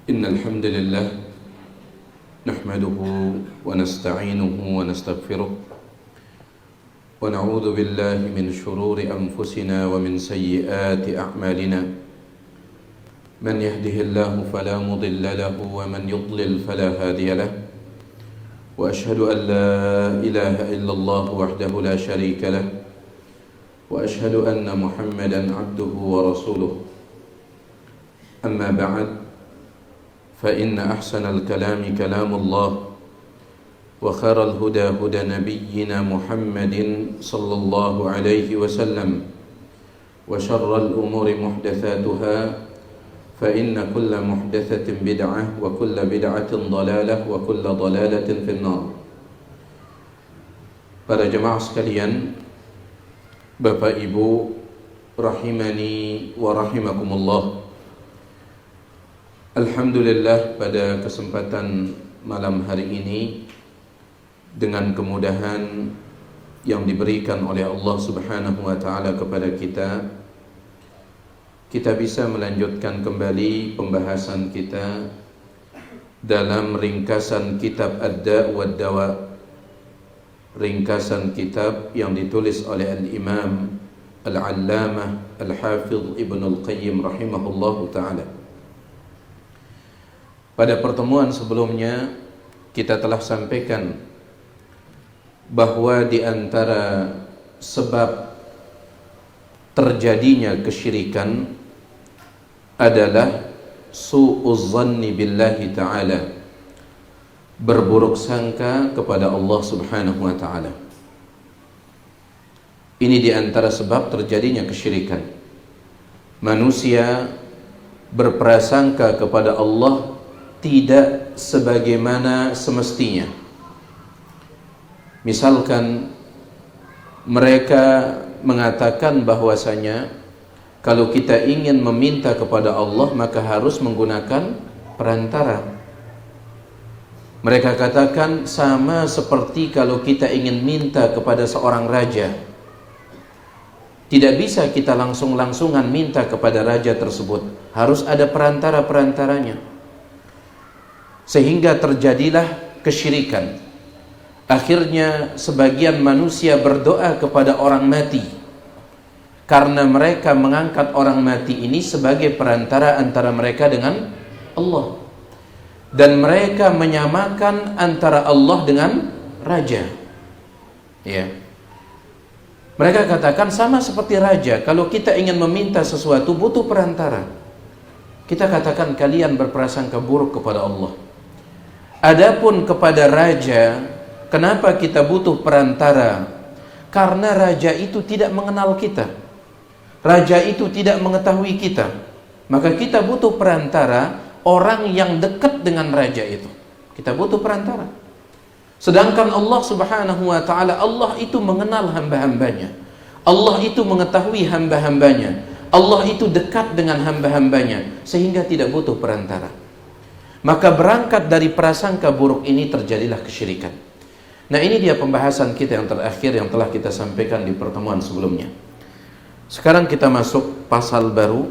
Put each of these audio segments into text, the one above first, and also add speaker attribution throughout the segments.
Speaker 1: إن الحمد لله نحمده ونستعينه ونستغفره ونعوذ بالله من شرور أنفسنا ومن سيئات أعمالنا من يهده الله فلا مضل له ومن يضلل فلا هادي له وأشهد أن لا إله إلا الله وحده لا شريك له وأشهد أن محمدا عبده ورسوله أما بعد فإن أحسن الكلام كلام الله وخير الهدى هدى نبينا محمد صلى الله عليه وسلم وشر الأمور محدثاتها فإن كل محدثة بدعة وكل بدعة ضلالة وكل ضلالة في النار. Para jemaah sekalian, Bapak Ibu rahimani wa rahimakumullah. Alhamdulillah, pada kesempatan malam hari ini dengan kemudahan yang diberikan oleh Allah Subhanahu wa taala kepada kita bisa melanjutkan kembali pembahasan kita dalam ringkasan kitab Ad-Da' wad Dawa, ringkasan kitab yang ditulis oleh Al-Imam Al-Allamah Al-Hafidh Ibn Al-Qayyim rahimahullahu ta'ala. Pada pertemuan sebelumnya kita telah sampaikan bahwa di antara sebab terjadinya kesyirikan adalah su'uzzanni billahi ta'ala, berburuk sangka kepada Allah Subhanahu wa ta'ala. Ini di antara sebab terjadinya kesyirikan. Manusia berprasangka kepada Allah tidak sebagaimana semestinya. Misalkan mereka mengatakan bahwasanya kalau kita ingin meminta kepada Allah maka harus menggunakan perantara. Mereka katakan sama seperti kalau kita ingin minta kepada seorang raja, tidak bisa kita langsung-langsungan minta kepada raja tersebut, harus ada perantara-perantaranya. Sehingga terjadilah kesyirikan. Akhirnya sebagian manusia berdoa kepada orang mati karena mereka mengangkat orang mati ini sebagai perantara antara mereka dengan Allah. Dan mereka menyamakan antara Allah dengan raja. Ya. Mereka katakan sama seperti raja, kalau kita ingin meminta sesuatu butuh perantara. Kita katakan kalian berprasangka buruk kepada Allah. Adapun kepada raja, kenapa kita butuh perantara? Karena raja itu tidak mengenal kita. Raja itu tidak mengetahui kita. Maka kita butuh perantara, orang yang dekat dengan raja itu. Kita butuh perantara. Sedangkan Allah Subhanahu wa ta'ala, Allah itu mengenal hamba-hambanya. Allah itu mengetahui hamba-hambanya. Allah itu dekat dengan hamba-hambanya, sehingga tidak butuh perantara. Maka berangkat dari prasangka buruk ini terjadilah kesyirikan. Nah, ini dia pembahasan kita yang terakhir yang telah kita sampaikan di pertemuan sebelumnya. Sekarang kita masuk pasal baru.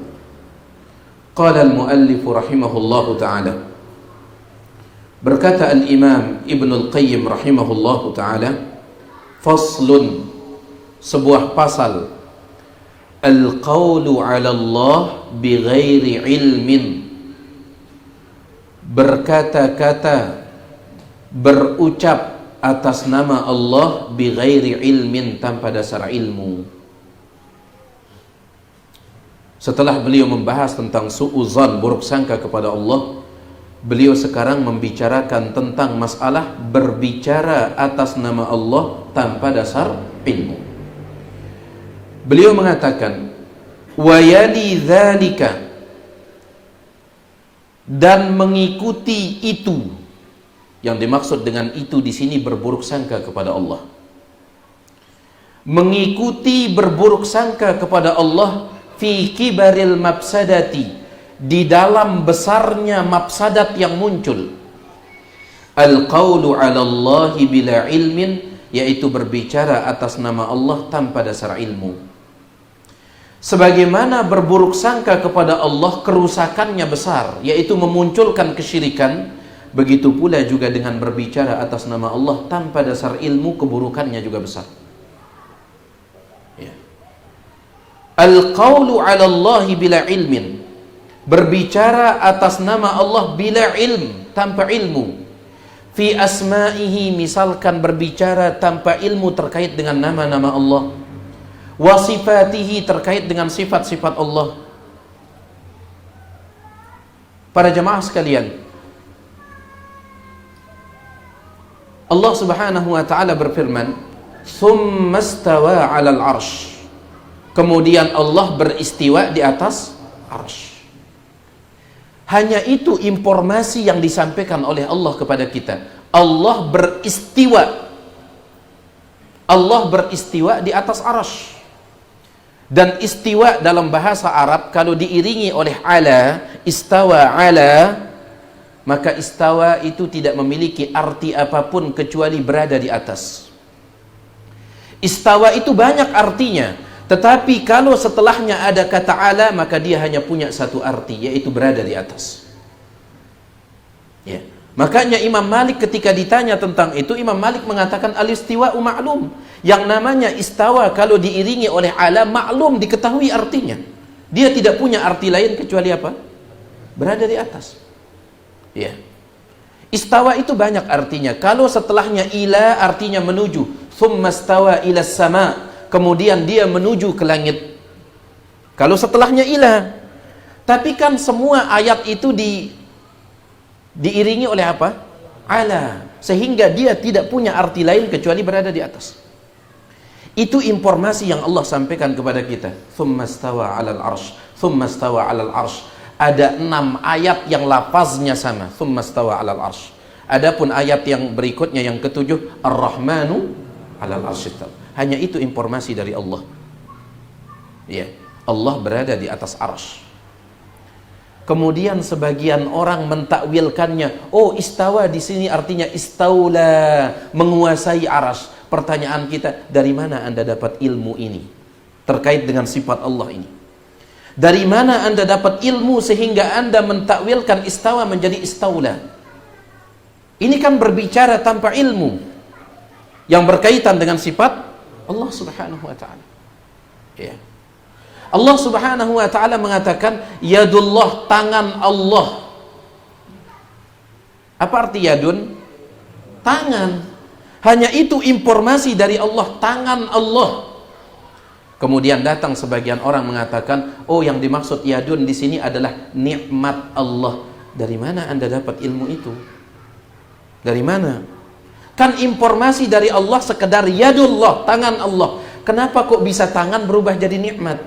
Speaker 1: Qala al-muallif rahimahullahu ta'ala, berkata al-imam Ibn Al-Qayyim rahimahullahu ta'ala, faslun, sebuah pasal, al-qawlu ala Allah bighairi ilmin, berkata-kata, berucap atas nama Allah bighairi ilmin, tanpa dasar ilmu. Setelah beliau membahas tentang su'uzan, buruk sangka kepada Allah, beliau sekarang membicarakan tentang masalah berbicara atas nama Allah tanpa dasar ilmu. Beliau mengatakan wa yali dzalika, dan mengikuti itu. Yang dimaksud dengan itu di sini berburuk sangka kepada Allah. Mengikuti berburuk sangka kepada Allah fi kibaril mafsadati, di dalam besarnya mafsadat yang muncul. Al-qawlu 'ala Allahi bila ilmin, yaitu berbicara atas nama Allah tanpa dasar ilmu. Sebagaimana berburuk sangka kepada Allah kerusakannya besar, yaitu memunculkan kesyirikan, begitu pula juga dengan berbicara atas nama Allah tanpa dasar ilmu, keburukannya juga besar. Ya. Al-qawlu 'ala Allahi bila ilmin, berbicara atas nama Allah bila ilm, tanpa ilmu. Fi asma'ihi, misalkan berbicara tanpa ilmu terkait dengan nama-nama Allah. Wa sifatihi, terkait dengan sifat-sifat Allah. Para jemaah sekalian, Allah Subhanahu wa ta'ala berfirman, "Tsumma stawa 'alal 'arsy." Kemudian Allah beristiwa di atas arsy. Hanya itu informasi yang disampaikan oleh Allah kepada kita. Allah beristiwa. Allah beristiwa di atas arsy. Dan istiwa dalam bahasa Arab kalau diiringi oleh ala, istawa ala, maka istawa itu tidak memiliki arti apapun kecuali berada di atas. Istawa itu banyak artinya, tetapi kalau setelahnya ada kata ala, maka dia hanya punya satu arti, yaitu berada di atas. Ya. Makanya Imam Malik ketika ditanya tentang itu, Imam Malik mengatakan al-istiwa'u ma'lum. Yang namanya istawa kalau diiringi oleh ala, maklum, diketahui artinya. Dia tidak punya arti lain kecuali apa? Berada di atas. Ya. Istawa itu banyak artinya. Kalau setelahnya ila, artinya menuju. Tsumma stawa ila sama, kemudian dia menuju ke langit. Kalau setelahnya ila. Tapi kan semua ayat itu diiringi oleh apa? Ala. Sehingga dia tidak punya arti lain kecuali berada di atas. Itu informasi yang Allah sampaikan kepada kita. Tsumma stawa 'alal 'arsy, tsumma stawa 'alal 'arsy. Ada 6 ayat yang lafaznya sama. Tsumma stawa 'alal 'arsy. Adapun ayat yang berikutnya yang ke-7, Ar-Rahmanu 'alal 'arsy. Hanya itu informasi dari Allah. Ya, Allah berada di atas arsy. Kemudian sebagian orang mentakwilkannya, oh istawa di sini artinya istaula, menguasai arsy. Pertanyaan kita, dari mana Anda dapat ilmu ini terkait dengan sifat Allah ini? Dari mana Anda dapat ilmu sehingga Anda mentakwilkan istawa menjadi istaula? Ini kan berbicara tanpa ilmu yang berkaitan dengan sifat Allah Subhanahu wa ta'ala. Ya. Allah Subhanahu wa ta'ala mengatakan yadullah, tangan Allah. Apa arti yadun? Tangan. Hanya itu informasi dari Allah, tangan Allah. Kemudian datang sebagian orang mengatakan, oh yang dimaksud yadun di sini adalah nikmat Allah. Dari mana Anda dapat ilmu itu? Dari mana? Kan informasi dari Allah sekedar yadullah, tangan Allah. Kenapa kok bisa tangan berubah jadi nikmat?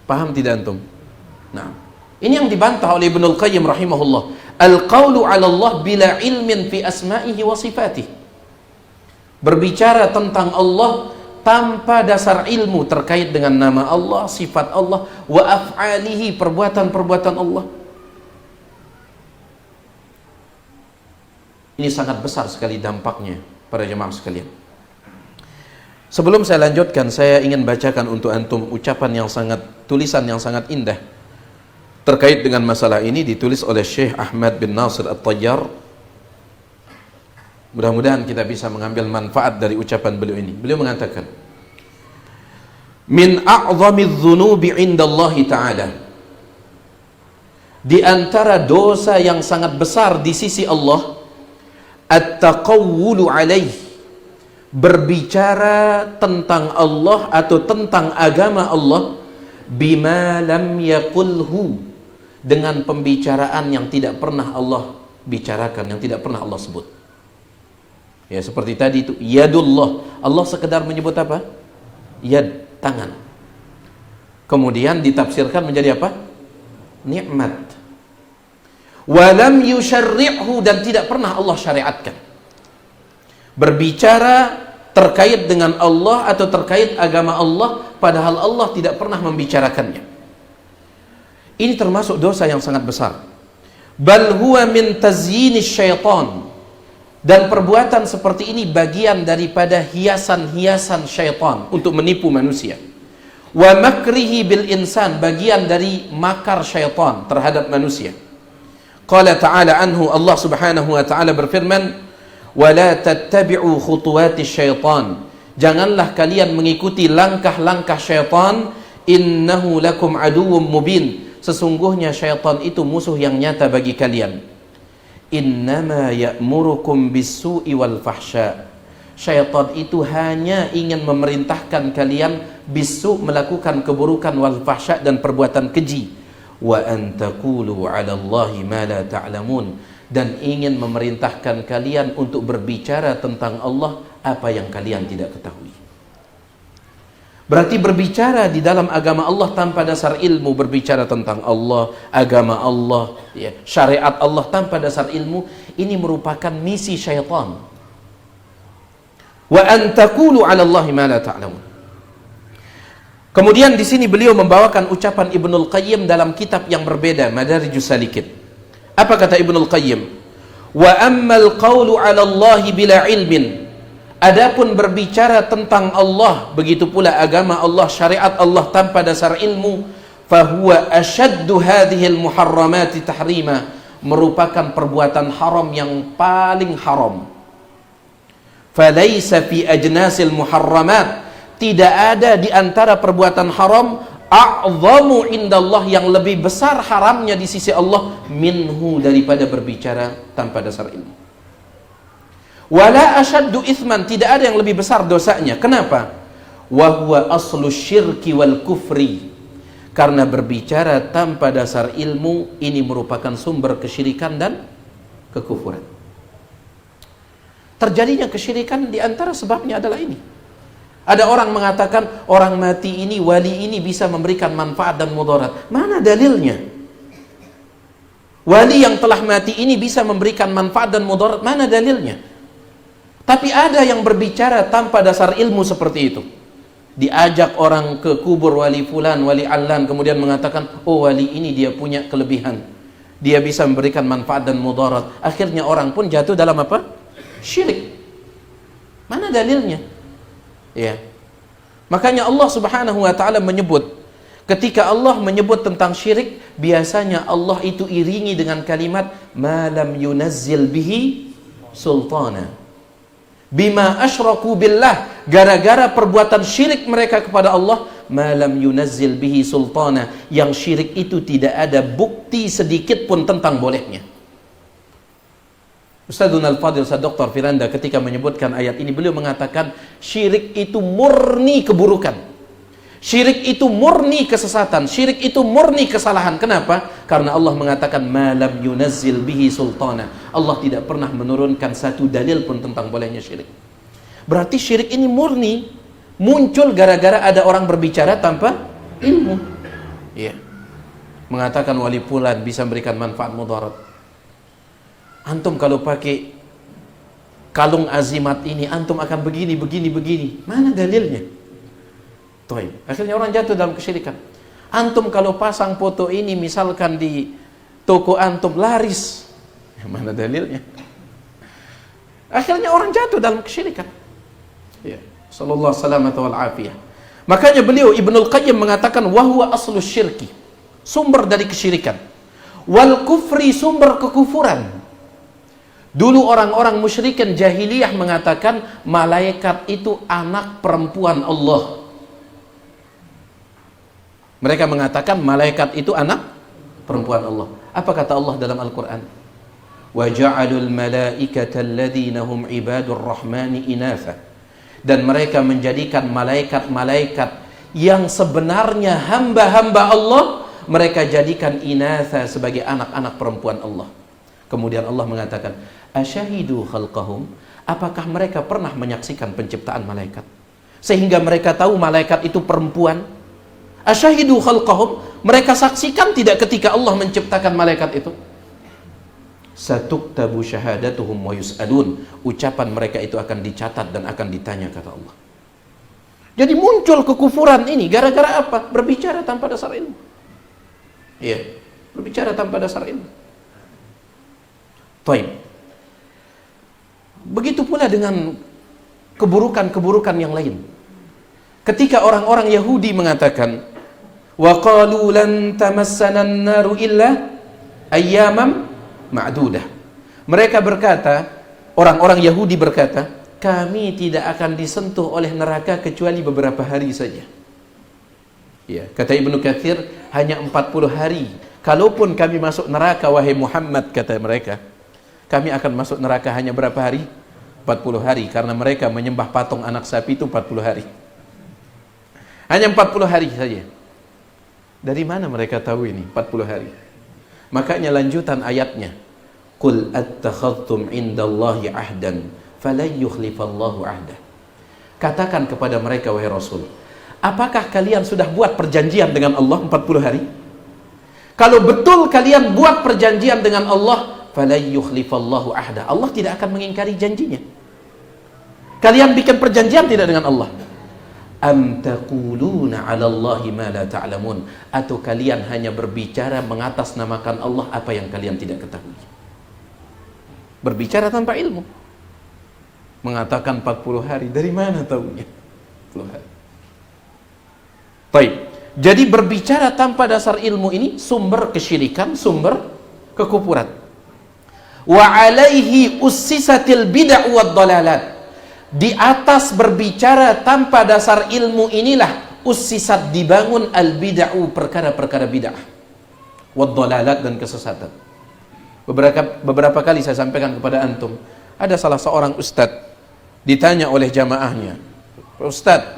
Speaker 1: Paham tidak antum? Nah, ini yang dibantah oleh Ibnul Qayyim rahimahullah. Al-qawlu 'ala Allah bila ilmin fi asma'ihi wa sifatih. Berbicara tentang Allah tanpa dasar ilmu terkait dengan nama Allah, sifat Allah, wa af'alihi, perbuatan-perbuatan Allah. Ini sangat besar sekali dampaknya para jemaah sekalian. Sebelum saya lanjutkan, saya ingin bacakan untuk antum tulisan yang sangat indah terkait dengan masalah ini, ditulis oleh Syekh Ahmad bin Nasir At-Tayyar. Mudah-mudahan kita bisa mengambil manfaat dari ucapan beliau ini. Beliau mengatakan, min a'zamidz dzunubi 'indallahi ta'ala, di antara dosa yang sangat besar di sisi Allah, at-taqawwulu 'alaihi, berbicara tentang Allah atau tentang agama Allah, bima lam yaqulhu, dengan pembicaraan yang tidak pernah Allah bicarakan, yang tidak pernah Allah sebut. Ya, seperti tadi itu yadullah, Allah sekedar menyebut apa? Yad, tangan. Kemudian ditafsirkan menjadi apa? Nikmat. Walam yusyarri'hu, dan tidak pernah Allah syariatkan. Berbicara terkait dengan Allah atau terkait agama Allah, padahal Allah tidak pernah membicarakannya. Ini termasuk dosa yang sangat besar. Bal huwa min tazyinis syaitan, dan perbuatan seperti ini bagian daripada hiasan-hiasan syaitan untuk menipu manusia. wa makrihi bil insan, bagian dari makar syaitan terhadap manusia. Qala ta'ala anhu, Allah subhanahu wa ta'ala berfirman, wa la tattabi'u khutuwatis syaitan, janganlah kalian mengikuti langkah-langkah syaitan, innahu lakum aduwwum mubin, sesungguhnya syaitan itu musuh yang nyata bagi kalian. Innama ya'murukum bis-su'i wal fahsya, syaitan itu hanya ingin memerintahkan kalian bisu, melakukan keburukan, wal fahsya, dan perbuatan keji, wa an taqulu 'ala Allahi ma la ta'lamun, dan ingin memerintahkan kalian untuk berbicara tentang Allah apa yang kalian tidak ketahui. Berarti berbicara di dalam agama Allah tanpa dasar ilmu, berbicara tentang Allah, agama Allah, ya, syariat Allah tanpa dasar ilmu, ini merupakan misi syaitan. Wa an taqulu 'ala Allahi ma la ta'lamun. Kemudian di sini beliau membawakan ucapan Ibnul Qayyim dalam kitab yang berbeda, Madarijus Salikin. Apa kata Ibnul Qayyim? Wa ammal qawlu 'ala Allahi bila ilmin, adapun berbicara tentang Allah, begitu pula agama Allah, syariat Allah tanpa dasar ilmu, fahuwa ashaddu hadhil muharramati tahrima, merupakan perbuatan haram yang paling haram. Falaysa fi ajnasil muharramat, tidak ada di antara perbuatan haram a'zamu indallah, yang lebih besar haramnya di sisi Allah, minhu, daripada berbicara tanpa dasar ilmu. Wala asyaddu ithman, tidak ada yang lebih besar dosanya. Kenapa? Wa huwa aslu syirki wal kufri, karena berbicara tanpa dasar ilmu ini merupakan sumber kesyirikan dan kekufuran. Terjadinya kesyirikan di antara sebabnya adalah ini. Ada orang mengatakan orang mati ini, wali ini bisa memberikan manfaat dan mudarat. Mana dalilnya? Wali yang telah mati ini bisa memberikan manfaat dan mudarat, mana dalilnya? Tapi ada yang berbicara tanpa dasar ilmu seperti itu. Diajak orang ke kubur wali fulan, wali allan, kemudian mengatakan, oh wali ini dia punya kelebihan, dia bisa memberikan manfaat dan mudarat. Akhirnya orang pun jatuh dalam apa? Syirik. Mana dalilnya? Ya. Makanya Allah Subhanahu wa taala menyebut, ketika Allah menyebut tentang syirik, biasanya Allah itu iringi dengan kalimat ma lam yunazzil bihi sultana. Bima asyraku billah, gara-gara perbuatan syirik mereka kepada Allah, ma lam yunazzil bihi sultana, yang syirik itu tidak ada bukti sedikit pun tentang bolehnya. Ustadzuna Al-Fadil, Ustadz Dr. Firanda ketika menyebutkan ayat ini, beliau mengatakan syirik itu murni keburukan, syirik itu murni kesesatan, syirik itu murni kesalahan. Kenapa? Karena Allah mengatakan ma lam yunazzil bihi sultana, Allah tidak pernah menurunkan satu dalil pun tentang bolehnya syirik. Berarti syirik ini murni muncul gara-gara ada orang berbicara tanpa ilmu, ya, mengatakan wali fulan bisa memberikan manfaat mudarat. Antum kalau pakai kalung azimat ini, antum akan begini, begini, begini. Mana dalilnya? Toib. Akhirnya orang jatuh dalam kesyirikan. Antum kalau pasang foto ini misalkan di toko antum, laris. Mana dalilnya? Akhirnya orang jatuh dalam kesyirikan. Ya. Sallallahu salamata wal afiyah. Makanya beliau Ibnul Qayyim mengatakan wahwa aslu syirki, sumber dari kesyirikan. Wal kufri, sumber kekufuran. Dulu orang-orang musyrikin jahiliyah mengatakan malaikat itu anak perempuan Allah. Mereka mengatakan malaikat itu anak perempuan Allah. Apa kata Allah dalam Al-Quran? Wa ja'alul malaikata alladhina hum ibadur rahmani inatha. Dan mereka menjadikan malaikat-malaikat yang sebenarnya hamba-hamba Allah, mereka jadikan inatha sebagai anak-anak perempuan Allah. Kemudian Allah mengatakan, asyahidu khalqahum, apakah mereka pernah menyaksikan penciptaan malaikat sehingga mereka tahu malaikat itu perempuan? Asyahidu khalqahum, mereka saksikan tidak ketika Allah menciptakan malaikat itu? Satuktabu syahadatuhum wa yus'alun, ucapan mereka itu akan dicatat dan akan ditanya, kata Allah. Jadi muncul kekufuran ini gara-gara apa? Berbicara tanpa dasar ilmu. Iya, berbicara tanpa dasar ilmu. Taib. Begitu pula dengan keburukan-keburukan yang lain. Ketika orang-orang Yahudi mengatakan, wa qalu lan tamassana an-naru illa ayyamam ma'dudah. Mereka berkata, orang-orang Yahudi berkata, kami tidak akan disentuh oleh neraka kecuali beberapa hari saja. Ya, kata Ibnu Katsir, hanya 40 hari. Kalaupun kami masuk neraka, wahai Muhammad, kata mereka, kami akan masuk neraka hanya berapa hari? 40 hari, karena mereka menyembah patung anak sapi itu 40 hari. Hanya 40 hari saja. Dari mana mereka tahu ini 40 hari? Makanya lanjutan ayatnya, qul attakhadhtum indallahi ahdan falan yukhlifallahu ahdah. Katakan kepada mereka, wahai Rasul, apakah kalian sudah buat perjanjian dengan Allah 40 hari? Kalau betul kalian buat perjanjian dengan Allah, falan yukhlifallahu ahdah, Allah tidak akan mengingkari janjinya. Kalian bikin perjanjian tidak dengan Allah? Am taquluna 'ala Allahi ma la ta'lamun, atau kalian hanya berbicara mengatasnamakan Allah apa yang kalian tidak ketahui. Berbicara tanpa ilmu. Mengatakan 40 hari, dari mana tahunya 40 hari? Baik. Jadi berbicara tanpa dasar ilmu ini sumber kesyirikan, sumber kekufuran. Wa 'alaihi ussisatil bid'ah wad dhalalat. Di atas berbicara tanpa dasar ilmu inilah ussisat dibangun al-bid'u, perkara-perkara bid'ah, wad-dhalalat, dan kesesatan. Beberapa kali saya sampaikan kepada antum, ada salah seorang ustadz ditanya oleh jamaahnya, Ustadz,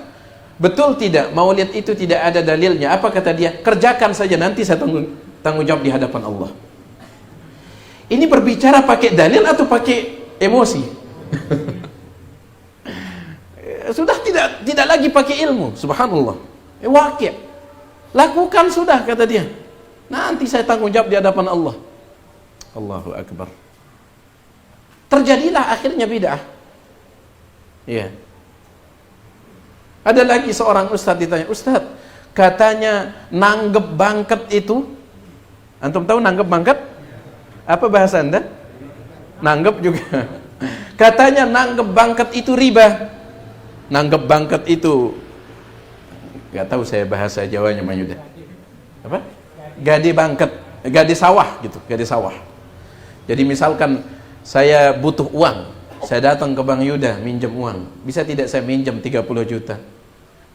Speaker 1: betul tidak maulid itu tidak ada dalilnya? Apa kata dia? Kerjakan saja, nanti saya tanggung jawab di hadapan Allah. Ini berbicara pakai dalil atau pakai emosi? Sudah tidak lagi pakai ilmu, subhanallah. Waqi'. Lakukan sudah, kata dia. Nanti saya tanggung jawab di hadapan Allah. Allahu akbar. Terjadilah akhirnya bid'ah. Iya. Ada lagi seorang ustadz ditanya, Ustadz, katanya nanggep bangket itu, antum tahu nanggep bangket? Apa bahasa Anda? Nanggep juga. Katanya nanggep bangket itu riba. Nanggep bangket itu, gak tahu saya bahasa Jawanya Mayuda. Apa? Gade bangket, gade sawah gitu, gade sawah. Jadi misalkan saya butuh uang, saya datang ke Bang Yuda minjem uang. Bisa tidak saya minjem 30 juta?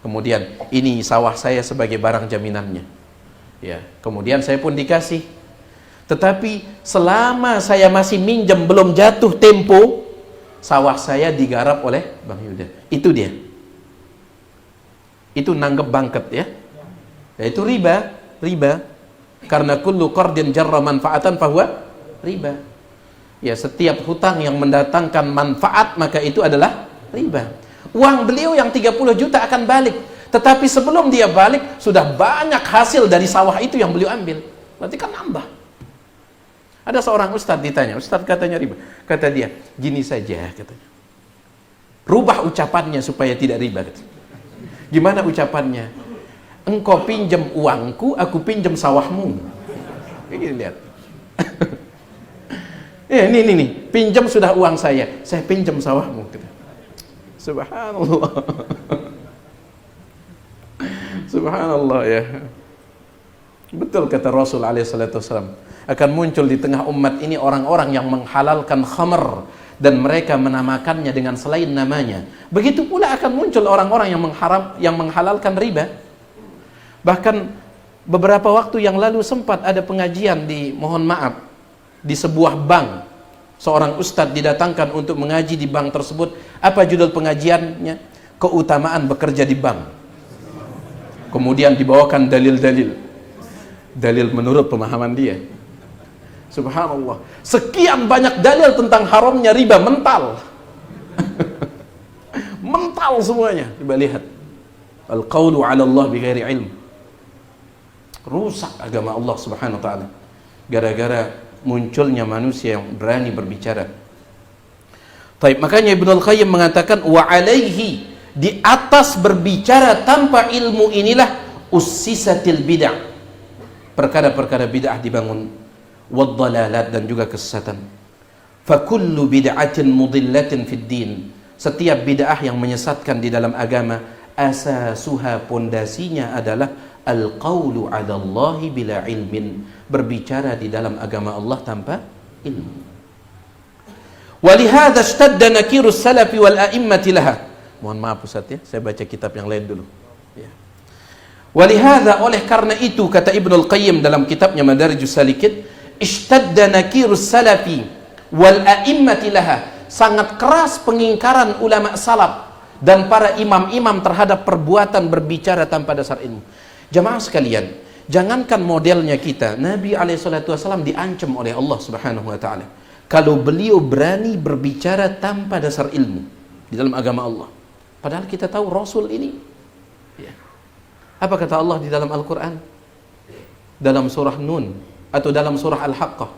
Speaker 1: Kemudian ini sawah saya sebagai barang jaminannya. Ya, kemudian saya pun dikasih. Tetapi selama saya masih minjem belum jatuh tempo, sawah saya digarap oleh Bang Yuda. Itu dia. Itu nanggep bangket ya. Itu riba. Karena kullu qardin jarra manfaatan fahuwa riba. Ya, setiap hutang yang mendatangkan manfaat maka itu adalah riba. Uang beliau yang 30 juta akan balik. Tetapi sebelum dia balik sudah banyak hasil dari sawah itu yang beliau ambil. Berarti kan nambah. Ada seorang ustadz ditanya, Ustadz katanya riba. Kata dia, gini saja katanya. Rubah ucapannya supaya tidak riba. Katanya. Gimana ucapannya? Engkau pinjam uangku, aku pinjam sawahmu. Ini lihat. Ini, pinjam sudah uang saya pinjam sawahmu. Subhanallah. Subhanallah ya. Betul kata Rasul SAW, akan muncul di tengah umat ini orang-orang yang menghalalkan khamr dan mereka menamakannya dengan selain namanya. Begitu pula akan muncul orang-orang yang menghalalkan riba. Bahkan beberapa waktu yang lalu sempat ada pengajian di sebuah bank. Seorang ustadz didatangkan untuk mengaji di bank tersebut. Apa judul pengajiannya? Keutamaan bekerja di bank. Kemudian dibawakan dalil-dalil. Dalil menurut pemahaman dia. Subhanallah. Sekian banyak dalil tentang haramnya riba, mental. Mental semuanya. Coba lihat. Al-qawlu 'ala Allah bighairi ilm. Rusak agama Allah Subhanahu wa taala. Gara-gara munculnya manusia yang berani berbicara. Taib, makanya Ibnu Al-Qayyim mengatakan wa 'alaihi, di atas berbicara tanpa ilmu inilah ussisatil bid'ah. Perkara-perkara bid'ah dibangun. Waddalalat, dan juga kesesatan. Fakullu bid'atin mudillatin fid din, setiap bid'ah yang menyesatkan di dalam agama, asasuha, pondasinya adalah al-qawlu 'ala Allahi bila ilmin, berbicara di dalam agama Allah tanpa ilmu. Walihada ishtadda nakirus salafi wal a'immati laha. Mohon maaf Ustaz ya, saya baca kitab yang lain dulu. Ya. Walihada, oleh karena itu kata Ibnul Qayyim dalam kitabnya Madarijus Salikin, ishtadda nakirus salafi wal a'immati laha, sangat keras pengingkaran ulama salaf dan para imam-imam terhadap perbuatan berbicara tanpa dasar ilmu. Jamaah sekalian, jangankan modelnya kita, Nabi SAW diancam oleh Allah Subhanahu wa taala kalau beliau berani berbicara tanpa dasar ilmu di dalam agama Allah. Padahal kita tahu Rasul ini, ya. Apa kata Allah di dalam Al-Quran? Dalam surah Nun atau dalam surah Al-Haqqah,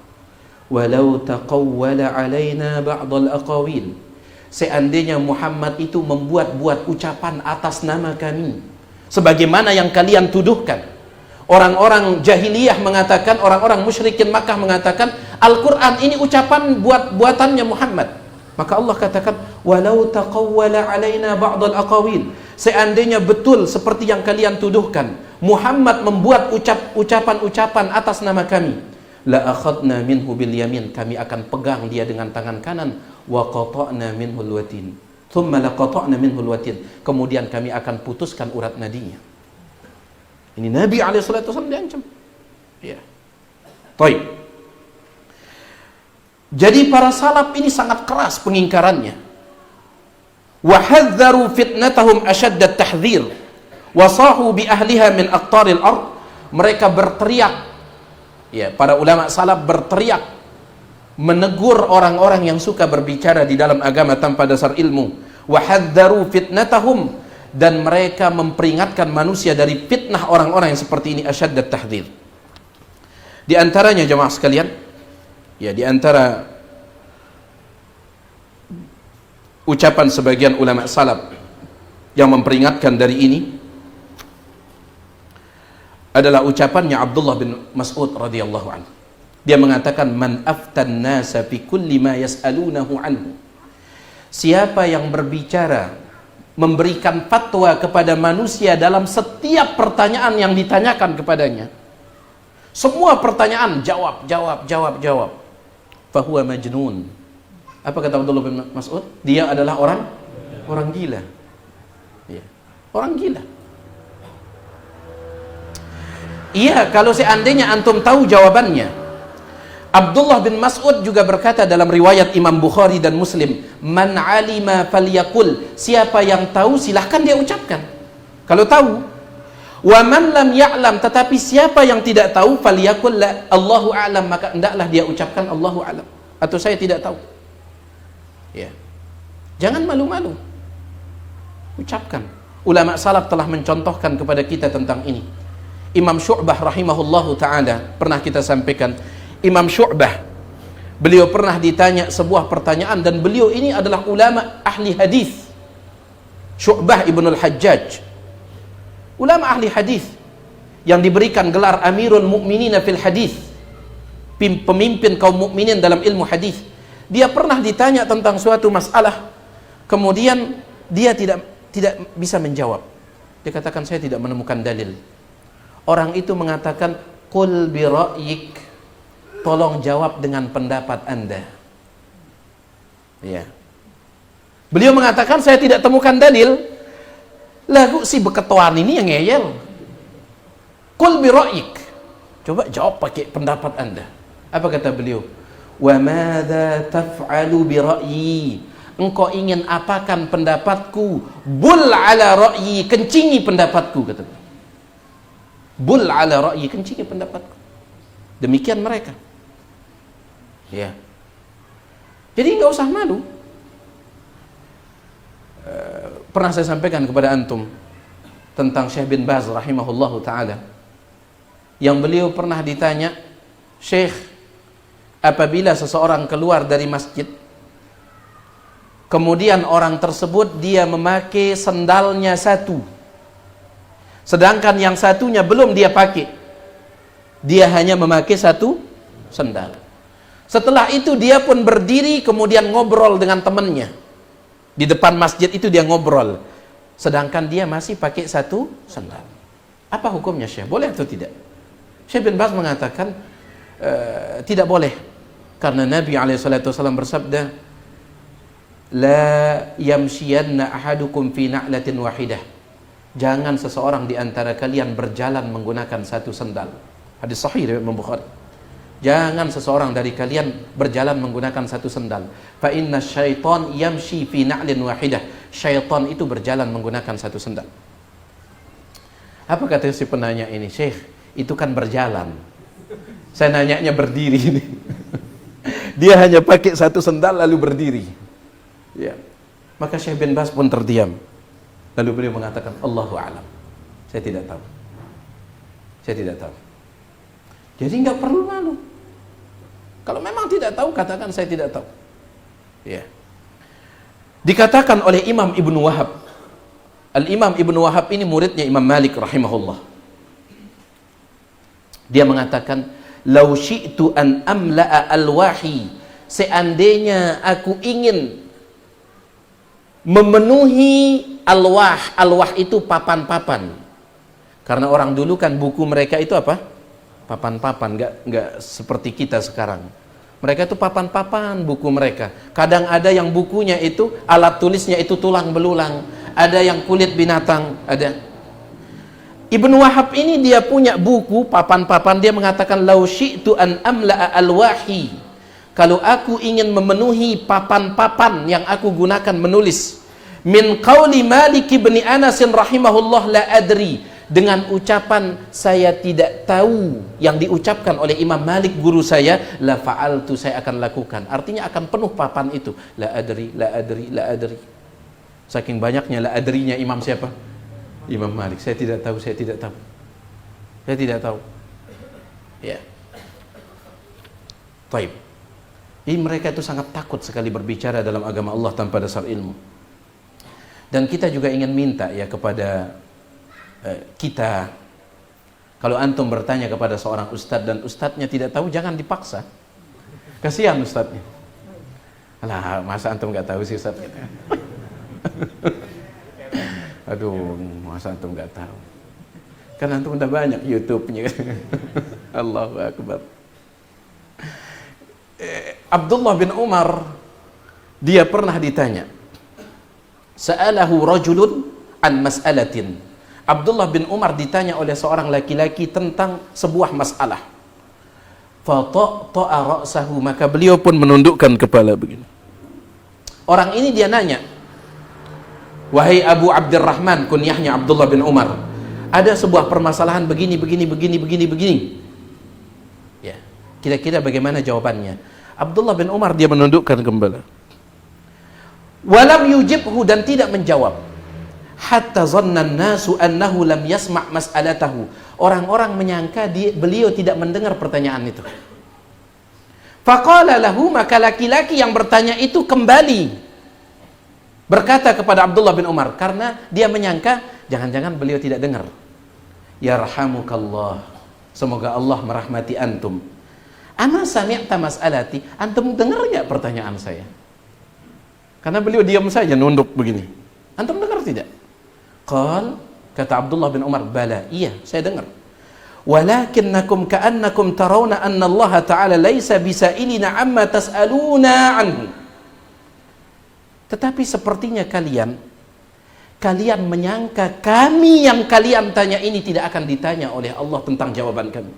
Speaker 1: walau taqawwala alaina ba'dal aqawil, seandainya Muhammad itu membuat-buat ucapan atas nama kami sebagaimana yang kalian tuduhkan. Orang-orang jahiliyah mengatakan, orang-orang musyrikin Makkah mengatakan Al-Quran ini ucapan buatannya Muhammad. Maka Allah katakan, walau taqawwala alaina ba'dal aqawil, seandainya betul seperti yang kalian tuduhkan, Muhammad membuat ucapan-ucapan atas nama kami, la akhadna minhu bil yamin, kami akan pegang dia dengan tangan kanan, wa qata'na minhu al-watin, thumma la qata'na minhu al-watin, kemudian kami akan putuskan urat nadinya. Ini Nabi SAW diancam. Ya. Baik. Jadi para salaf ini sangat keras pengingkarannya. Wa hadzaru fitnatahum ashadda at-tahdhir wa sahu bi ahliha min aqtaril ard. Mereka berteriak, ya, para ulama salaf berteriak menegur orang-orang yang suka berbicara di dalam agama tanpa dasar ilmu. Wa hadzaru fitnatahum, dan mereka memperingatkan manusia dari fitnah orang-orang yang seperti ini, asyadda at-tahdhir. Di antaranya jemaah sekalian, ya, di antara ucapan sebagian ulama salaf yang memperingatkan dari ini adalah ucapannya Abdullah bin Mas'ud radhiyallahu anhu. Dia mengatakan, man aftan nasa fi kulli ma yas'alunahu anhu, siapa yang berbicara, memberikan fatwa kepada manusia dalam setiap pertanyaan yang ditanyakan kepadanya, semua pertanyaan jawab, fahuwa majnun. Apa kata Abdullah bin Mas'ud? Dia adalah orang gila. Ya, orang gila. Iya, kalau seandainya antum tahu jawabannya. Abdullah bin Mas'ud juga berkata dalam riwayat Imam Bukhari dan Muslim, man alima falyaqul, siapa yang tahu silahkan dia ucapkan kalau tahu. Wa man lam ya'lam, tetapi siapa yang tidak tahu, falyaqul la Allahu a'lam, maka hendaklah dia ucapkan Allahu a'lam, atau saya tidak tahu. Ya. Jangan malu-malu, ucapkan. Ulama salaf telah mencontohkan kepada kita tentang ini. Imam Syu'bah rahimahullahu ta'ala, pernah kita sampaikan, Imam Syu'bah, beliau pernah ditanya sebuah pertanyaan, dan beliau ini adalah ulama ahli hadis. Syu'bah ibnul Hajjaj, ulama ahli hadis yang diberikan gelar Amirul Mukminin fil hadis, pemimpin kaum mukminin dalam ilmu hadis. Dia pernah ditanya tentang suatu masalah, kemudian dia tidak bisa menjawab. Dia katakan, saya tidak menemukan dalil. Orang itu mengatakan, qul bi ra'yik, tolong jawab dengan pendapat Anda. Ya. Beliau mengatakan, saya tidak temukan dalil. Lagu si beketuan ini yang ngeyel. Qul bi ra'yik, coba jawab pakai pendapat Anda. Apa kata beliau? Wa madza taf'alu bi ra'yi, engkau ingin apakan pendapatku? Bul ala ra'yi, kencingi pendapatku, kata beliau. Bul ala ra'yi, kencingi pendapatku. Demikian mereka. Ya. Jadi nggak usah malu. Pernah saya sampaikan kepada antum tentang Syekh bin Baz rahimahullahu ta'ala, yang beliau pernah ditanya, Syekh, apabila seseorang keluar dari masjid, kemudian orang tersebut dia memakai sendalnya satu, sedangkan yang satunya belum dia pakai, dia hanya memakai satu sendal. Setelah itu dia pun berdiri, kemudian ngobrol dengan temannya di depan masjid itu. Dia ngobrol, sedangkan dia masih pakai satu sandal. Apa hukumnya Syekh? Boleh atau tidak? Syekh bin Baz mengatakan tidak boleh, karena Nabi SAW bersabda, la yamshiyanna ahadukum fi na'latin wahidah, jangan seseorang di antara kalian berjalan menggunakan satu sandal. Hadis sahih riwayat Imam Bukhari. Jangan seseorang dari kalian berjalan menggunakan satu sandal. Fa inna syaitan yamshi fi na'lin wahidah. Syaitan itu berjalan menggunakan satu sandal. Apa kata si penanya ini? Syekh, itu kan berjalan. Saya nanyanya berdiri ini. Dia hanya pakai satu sandal lalu berdiri. Ya. Maka Syekh bin Baz pun terdiam. Lalu beliau mengatakan, Allahu a'lam. Saya tidak tahu. Saya tidak tahu. Jadi nggak perlu malu. Kalau memang tidak tahu, katakan saya tidak tahu. Ya. Dikatakan oleh Imam Ibnu Wahab. Al-Imam Ibnu Wahab ini muridnya Imam Malik rahimahullah. Dia mengatakan, "Lau syi'tu an amla'a al-wahi." Seandainya aku ingin memenuhi alwah. Alwah itu papan-papan. Karena orang dulu kan buku mereka itu apa? Papan-papan, nggak seperti kita sekarang. Mereka itu papan-papan buku mereka. Kadang ada yang bukunya itu alat tulisnya itu tulang belulang, ada yang kulit binatang, ada. Ibnu Wahab ini dia punya buku papan-papan, dia mengatakan lau syi'tu an amla'a al-wahi. Kalau aku ingin memenuhi papan-papan yang aku gunakan menulis, min qauli Malik bin Anas rahimahullah la adri, dengan ucapan saya tidak tahu yang diucapkan oleh Imam Malik guru saya, la fa'altu, saya akan lakukan. Artinya akan penuh papan itu. La adri, la adri, la adri. Saking banyaknya la adrinya Imam siapa? Imam Malik. Saya tidak tahu, saya tidak tahu. Saya tidak tahu. Ya. Taib. Jadi mereka itu sangat takut sekali berbicara dalam agama Allah tanpa dasar ilmu. Dan kita juga ingin minta ya kepada kita, kalau antum bertanya kepada seorang ustadz dan ustadznya tidak tahu, jangan dipaksa. Kasihan ustadznya. Alah, masa antum nggak tahu sih ustadz? Aduh, masa antum nggak tahu? Kan antum udah banyak YouTube-nya. Allahu Akbar. Abdullah bin Umar, dia pernah ditanya, sa'alahu rajulun an mas'alatin. Abdullah bin Umar ditanya oleh seorang laki-laki tentang sebuah masalah. Fata'ta'a ra'sahu, maka beliau pun menundukkan kepala begini. Orang ini dia nanya, wahai Abu Abdurrahman, kunyahnya Abdullah bin Umar, ada sebuah permasalahan begini. Ya, kira-kira bagaimana jawabannya? Abdullah bin Umar dia menundukkan kepala. Walam yujibhu, dan tidak menjawab. Hatta zannan nasu annahu lam yasma' mas'alatahu. Orang-orang menyangka beliau tidak mendengar pertanyaan itu. Faqala lahu, maka laki-laki yang bertanya itu kembali berkata kepada Abdullah bin Umar, karena dia menyangka jangan-jangan beliau tidak dengar. Yarhamukallah, semoga Allah merahmati antum. Ama sami'ta mas'alati, antum dengar enggak pertanyaan saya? Karena beliau diam saja nunduk begini. Antum dengar tidak? Qal, kata Abdullah bin Umar, bala, iya, saya dengar. Walakinnakum ka'annakum tarawna anna Allah Ta'ala laisa bisailina amma tas'aluna anhu. Tetapi sepertinya kalian menyangka kami yang kalian tanya ini tidak akan ditanya oleh Allah tentang jawaban kami.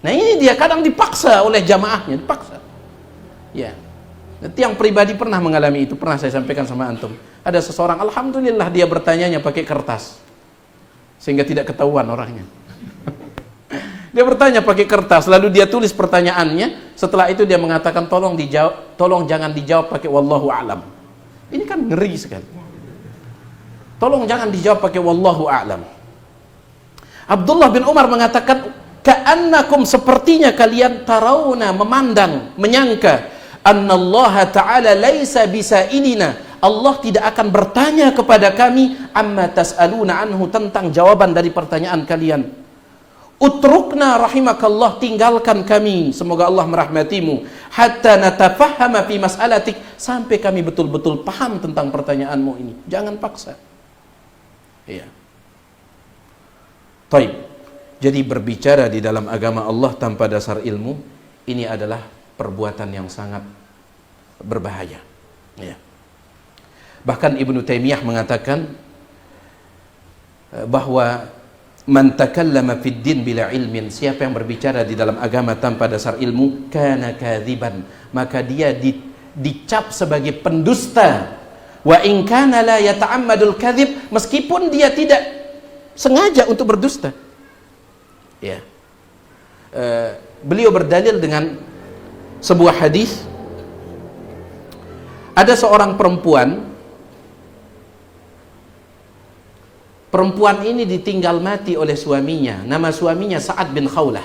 Speaker 1: Nah ini dia kadang dipaksa oleh jamaahnya, dipaksa. Ya. Yang pribadi pernah mengalami itu, pernah saya sampaikan sama antum. Ada seseorang, alhamdulillah dia bertanyanya pakai kertas, sehingga tidak ketahuan orangnya. Dia bertanya pakai kertas, lalu dia tulis pertanyaannya. Setelah itu dia mengatakan, tolong jangan dijawab pakai wallahu a'lam. Ini kan ngeri sekali. Tolong jangan dijawab pakai wallahu a'lam. Abdullah bin Umar mengatakan, ka'annakum, sepertinya kalian tarawna, memandang, menyangka, annallaha ta'ala laisa bisailina, Allah tidak akan bertanya kepada kami amma tas'aluna anhu, tentang jawaban dari pertanyaan kalian. Utrukna rahimakallah, tinggalkan kami, semoga Allah merahmatimu, hatta natafahama fi mas'alatik, sampai kami betul-betul paham tentang pertanyaanmu ini. Jangan paksa. Iya. Taib. Jadi berbicara di dalam agama Allah tanpa dasar ilmu, ini adalah perbuatan yang sangat berbahaya. Ya. Bahkan Ibnu Taimiyah mengatakan bahwa man takallama fid din bila ilmin, siapa yang berbicara di dalam agama tanpa dasar ilmu, kana kadziban, maka dia dicap sebagai pendusta. Wa in kana la yata'ammadul kadzib, meskipun dia tidak sengaja untuk berdusta. Ya. Beliau berdalil dengan sebuah hadis. Ada seorang perempuan ini ditinggal mati oleh suaminya. Nama suaminya Sa'ad bin Khawlah.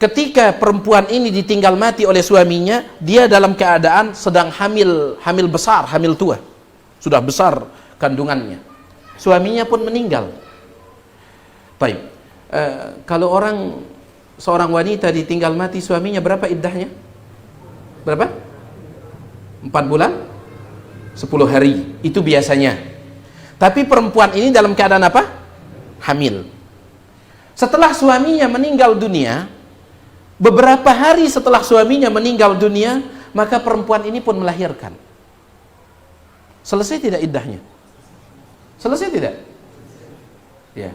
Speaker 1: Ketika perempuan ini ditinggal mati oleh suaminya, dia dalam keadaan sedang hamil besar, hamil tua. Sudah besar kandungannya. Suaminya pun meninggal. Baik. Kalau seorang wanita ditinggal mati suaminya, berapa iddahnya? Berapa? 4 bulan? 10 hari. Itu biasanya. Tapi perempuan ini dalam keadaan apa? Hamil. Setelah suaminya meninggal dunia, beberapa hari setelah suaminya meninggal dunia, maka perempuan ini pun melahirkan. Selesai tidak iddahnya? Selesai tidak? Ya.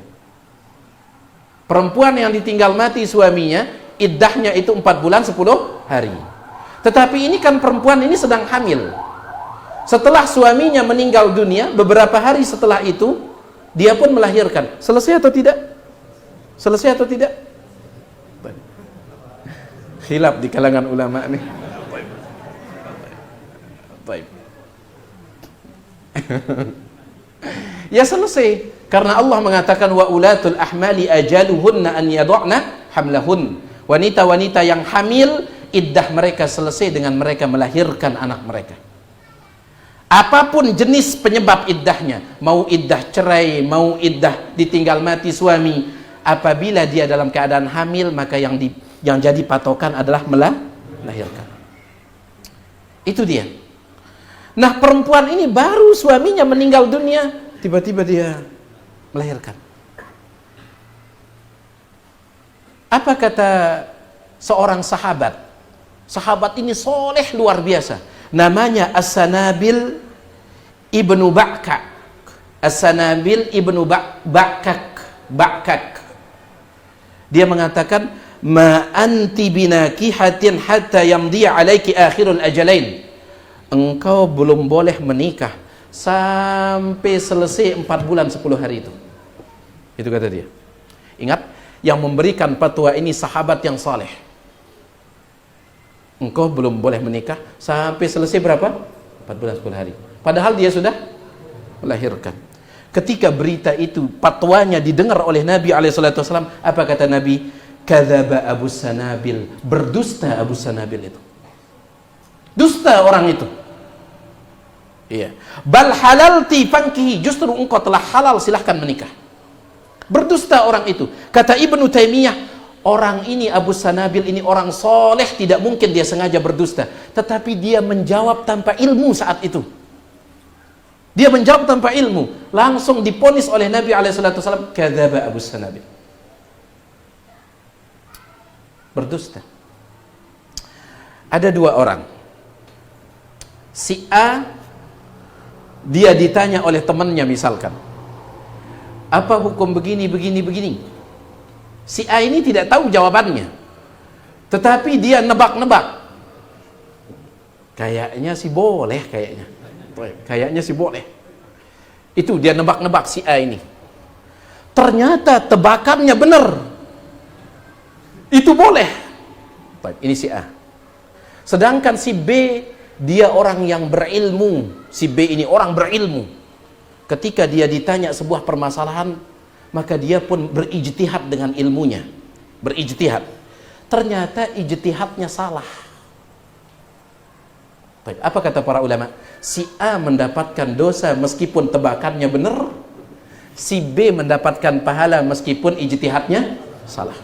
Speaker 1: Perempuan yang ditinggal mati suaminya, iddahnya itu 4 bulan 10 hari. Tetapi ini kan perempuan ini sedang hamil. Setelah suaminya meninggal dunia, beberapa hari setelah itu dia pun melahirkan. Selesai atau tidak? Selesai atau tidak? Khilaf di kalangan ulama nih. Baik. Ya selesai, karena Allah mengatakan wa ulatul ahmali ajaluhunna an yad'na hamlahun. Wanita-wanita yang hamil, iddah mereka selesai dengan mereka melahirkan anak mereka. Apapun jenis penyebab iddahnya, mau iddah cerai, mau iddah ditinggal mati suami, apabila dia dalam keadaan hamil, maka yang jadi patokan adalah melahirkan. Itu dia. Nah, perempuan ini baru suaminya meninggal dunia, tiba-tiba dia melahirkan. Apa kata seorang sahabat? Sahabat ini soleh luar biasa. Namanya As-Sanabil ibnu Ba'kak. As-Sanabil ibnu Ba'kak. Dia mengatakan, ma anti binakihatin hatta yamdi alaiki akhirul ajalain. Engkau belum boleh menikah sampai selesai 4 bulan 10 hari itu. Itu kata dia. Ingat, yang memberikan fatwa ini sahabat yang saleh. Engkau belum boleh menikah sampai selesai berapa? 4 bulan 10 hari. Padahal dia sudah melahirkan. Ketika berita itu, fatwanya didengar oleh Nabi SAW, apa kata Nabi? Kadzaba Abu Sanabil. Berdusta Abu Sanabil itu. Dusta orang itu. Iya. Bal halalti fankihi. Justru engkau telah halal, silahkan menikah. Berdusta orang itu. Kata Ibnu Taimiyah, orang ini Abu Sanabil ini orang soleh, tidak mungkin dia sengaja berdusta, tetapi dia menjawab tanpa ilmu saat itu. Dia menjawab tanpa ilmu, langsung diponis oleh Nabi SAW, kadzaba Abu Sanabil. Berdusta. Ada 2 orang. Si A, dia ditanya oleh temannya misalkan, apa hukum begini, begini, begini? Si A ini tidak tahu jawabannya, tetapi dia nebak-nebak. Kayaknya sih boleh, kayaknya sih boleh. Itu dia nebak-nebak si A ini. Ternyata tebakannya benar. Itu boleh. Ini si A. Sedangkan si B, dia orang yang berilmu. Si B ini orang berilmu. Ketika dia ditanya sebuah permasalahan, maka dia pun berijtihad dengan ilmunya. Berijtihad. Ternyata ijtihadnya salah. Apa kata para ulama? Si A mendapatkan dosa meskipun tebakannya benar. si B mendapatkan pahala meskipun ijtihadnya salah.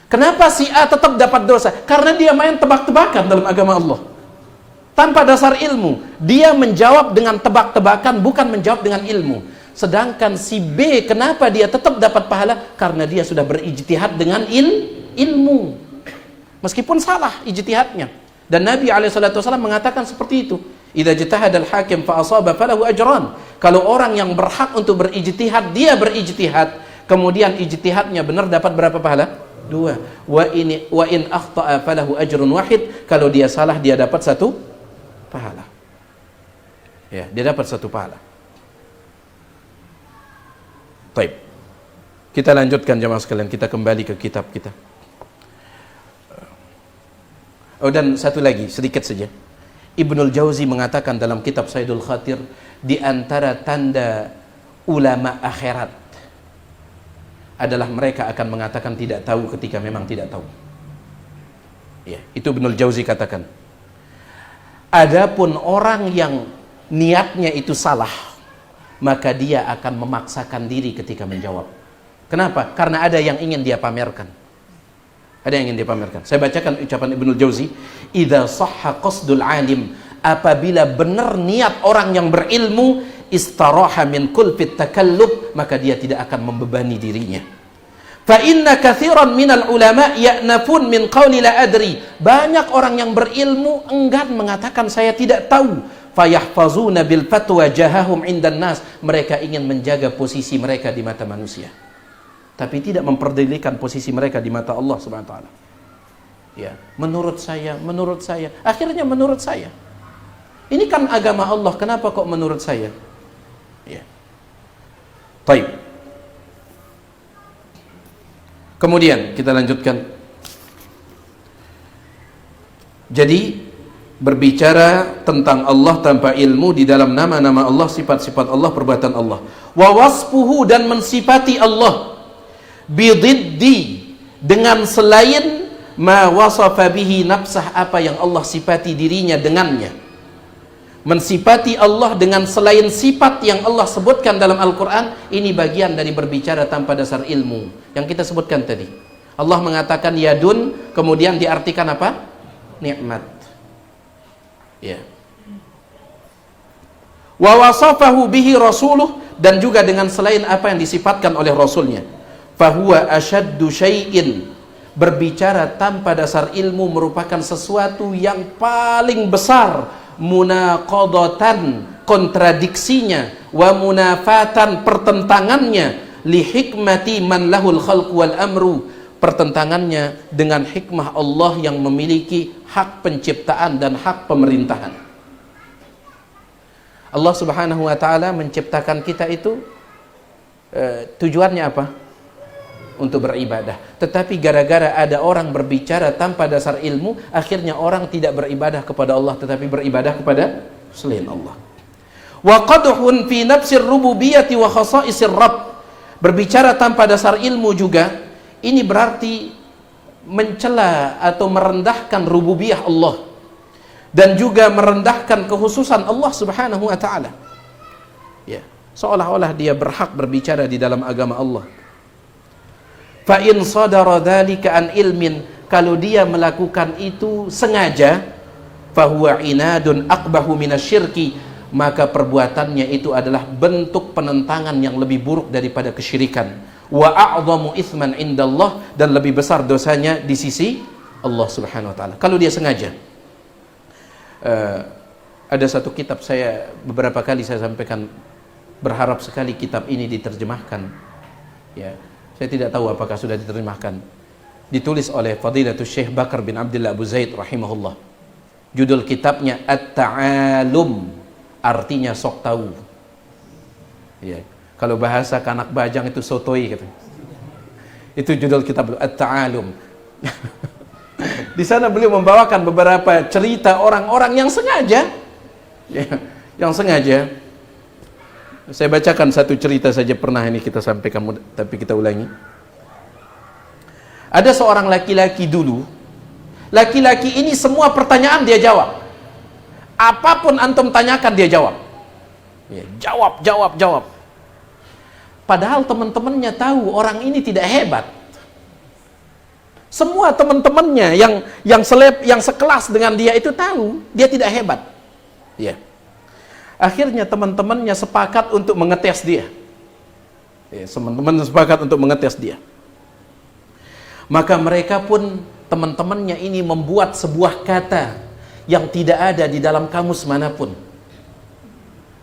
Speaker 1: Kenapa si A tetap dapat dosa? Karena dia main tebak-tebakan dalam agama Allah tanpa dasar ilmu. Dia menjawab dengan tebak-tebakan, bukan menjawab dengan ilmu. Sedangkan si B, kenapa dia tetap dapat pahala? Karena dia sudah berijtihad dengan ilmu, meskipun salah ijtihadnya. Dan Nabi SAW mengatakan seperti itu, idza jtahadal hakim fa asaba falahu ajran. Kalau orang yang berhak untuk berijtihad, dia berijtihad, kemudian ijtihadnya benar, dapat berapa pahala? 2. Wa in akhta'a falahu ajrun wahid. Kalau dia salah, dia dapat 1 pahala. Ya, dia dapat 1 pahala. Baik. Kita lanjutkan jemaah sekalian, kita kembali ke kitab kita. Oh, dan satu lagi sedikit saja. Ibnul Jauzi mengatakan dalam kitab Saidul Khatir, di antara tanda ulama akhirat adalah mereka akan mengatakan tidak tahu ketika memang tidak tahu. Ya, itu Ibnul Jauzi katakan. Adapun orang yang niatnya itu salah, maka dia akan memaksakan diri ketika menjawab. Kenapa? Karena ada yang ingin dia pamerkan. Ada yang ingin dia pamerkan. Saya bacakan ucapan Ibnul Jauzi, idza sahha qasdul alim, apabila benar niat orang yang berilmu, istaraha min kulfit takallub, maka dia tidak akan membebani dirinya. Fa inna katsiran minal ulama ya'nafun min qawli la adri. Banyak orang yang berilmu enggan mengatakan saya tidak tahu. Fayahfazuna bil fatwa jahahum indan nas. Mereka ingin menjaga posisi mereka di mata manusia, tapi tidak memperdulikan posisi mereka di mata Allah Subhanahu wa taala. Ya, menurut saya. Akhirnya menurut saya. Ini kan agama Allah, kenapa kok menurut saya? Ya. Baik. Kemudian kita lanjutkan. Jadi berbicara tentang Allah tanpa ilmu di dalam nama-nama Allah, sifat-sifat Allah, perbuatan Allah. Wa wasfuhu, dan mensifati Allah bididdi, dengan selain ma wasafa bihi nafsah, apa yang Allah sifati dirinya dengannya. Mensifati Allah dengan selain sifat yang Allah sebutkan dalam Al-Quran, ini bagian dari berbicara tanpa dasar ilmu yang kita sebutkan tadi. Allah mengatakan yadun, kemudian diartikan apa? Nikmat. Ya. Wa wasafahu bihi rasuluh, dan juga dengan selain apa yang disifatkan oleh Rasulnya. Fahuwa asyaddu syai'in, berbicara tanpa dasar ilmu merupakan sesuatu yang paling besar, munaqadatan, kontradiksinya, wa munafatan, pertentangannya, li hikmati man lahul khalqu wal amru, pertentangannya dengan hikmah Allah yang memiliki hak penciptaan dan hak pemerintahan. Allah Subhanahu wa taala menciptakan kita itu tujuannya apa? Untuk beribadah. Tetapi gara-gara ada orang berbicara tanpa dasar ilmu, akhirnya orang tidak beribadah kepada Allah, tetapi beribadah kepada selain Allah. Wa qadhun fi nafsir rububiyyati wa khasaisir rabb, berbicara tanpa dasar ilmu juga ini berarti mencela atau merendahkan rububiyah Allah, dan juga merendahkan kekhususan Allah Subhanahu wa taala. Ya, seolah-olah dia berhak berbicara di dalam agama Allah. Fa in sadara dzalika an ilmin, kalau dia melakukan itu sengaja, fahuwa inadun aqbahu minasyirki, maka perbuatannya itu adalah bentuk penentangan yang lebih buruk daripada kesyirikan. Wa a'dhamu itsman indallah, dan lebih besar dosanya di sisi Allah Subhanahu wa taala kalau dia sengaja. Ada satu kitab, saya beberapa kali saya sampaikan, berharap sekali kitab ini diterjemahkan. Ya, saya tidak tahu apakah sudah diterjemahkan. Ditulis oleh Fadilatul Syekh Bakar bin Abdullah Abu Zaid rahimahullah. Judul kitabnya At-Ta'alum, artinya sok tahu. Ya, kalau bahasa Kanak Bajang itu sotoi gitu. Itu judul kitab At-Ta'alum. Di sana beliau membawakan beberapa cerita orang-orang yang sengaja, ya, yang sengaja. Saya bacakan satu cerita saja, pernah ini kita sampaikan, tapi kita ulangi. Ada seorang laki-laki dulu. Laki-laki ini semua pertanyaan dia jawab. Apapun antum tanyakan dia jawab. Ya, jawab. Padahal teman-temannya tahu orang ini tidak hebat. Semua teman-temannya yang sekelas dengan dia itu tahu dia tidak hebat. Ya. Akhirnya teman-temannya sepakat untuk mengetes dia. Ya, teman-teman sepakat untuk mengetes dia. Maka mereka pun, teman-temannya ini membuat sebuah kata yang tidak ada di dalam kamus manapun.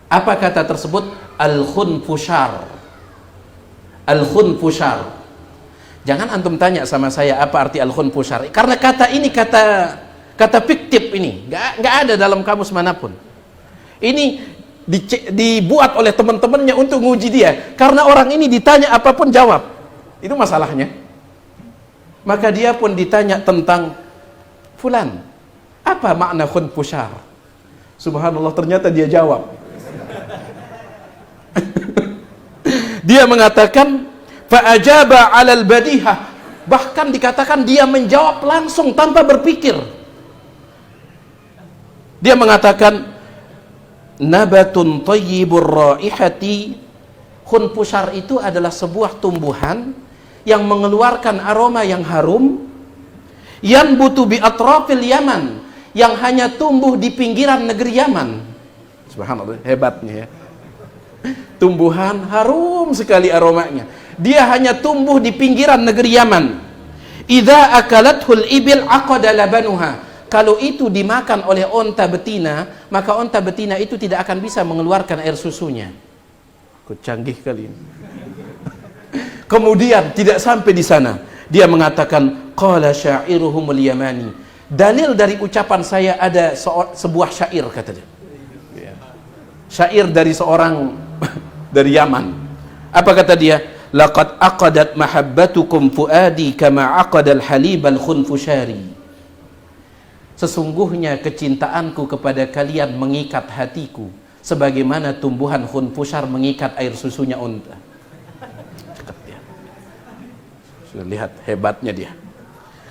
Speaker 1: Apa kata tersebut? Al-khunfushar. Al-khunfushar. Jangan antum tanya sama saya apa arti al-khunfushar, karena kata ini kata fiktif, ini nggak ada dalam kamus manapun. Ini dibuat oleh teman-temannya untuk nguji dia, karena orang ini ditanya apapun jawab. Itu masalahnya. Maka dia pun ditanya tentang fulan, apa makna khunfushar? Subhanallah, ternyata dia jawab. Dia mengatakan fa'ajaba 'alal badihah, bahkan dikatakan dia menjawab langsung tanpa berpikir. Dia mengatakan nabatun thayyibur raihati, khunfushar itu adalah sebuah tumbuhan yang mengeluarkan aroma yang harum, yanbutu bi atrafil Yaman, yang hanya tumbuh di pinggiran negeri Yaman. Subhanallah, hebatnya ya. Tumbuhan harum sekali aromanya. Dia hanya tumbuh di pinggiran negeri Yaman. Idza akalathul ibil aqada labanuha. Kalau itu dimakan oleh onta betina, maka onta betina itu tidak akan bisa mengeluarkan air susunya. Kok canggih kali ini. Kemudian tidak sampai di sana, dia mengatakan qala syairuhumul yamani. Dalil dari ucapan saya ada sebuah syair, kata dia. Syair dari seorang dari Yaman. Apa kata dia? Laqad aqadat mahabbatukum fuadi kama aqadal halib al-khunfushari. Sesungguhnya kecintaanku kepada kalian mengikat hatiku sebagaimana tumbuhan khunfushar mengikat air susunya unta. Sudah lihat hebatnya dia.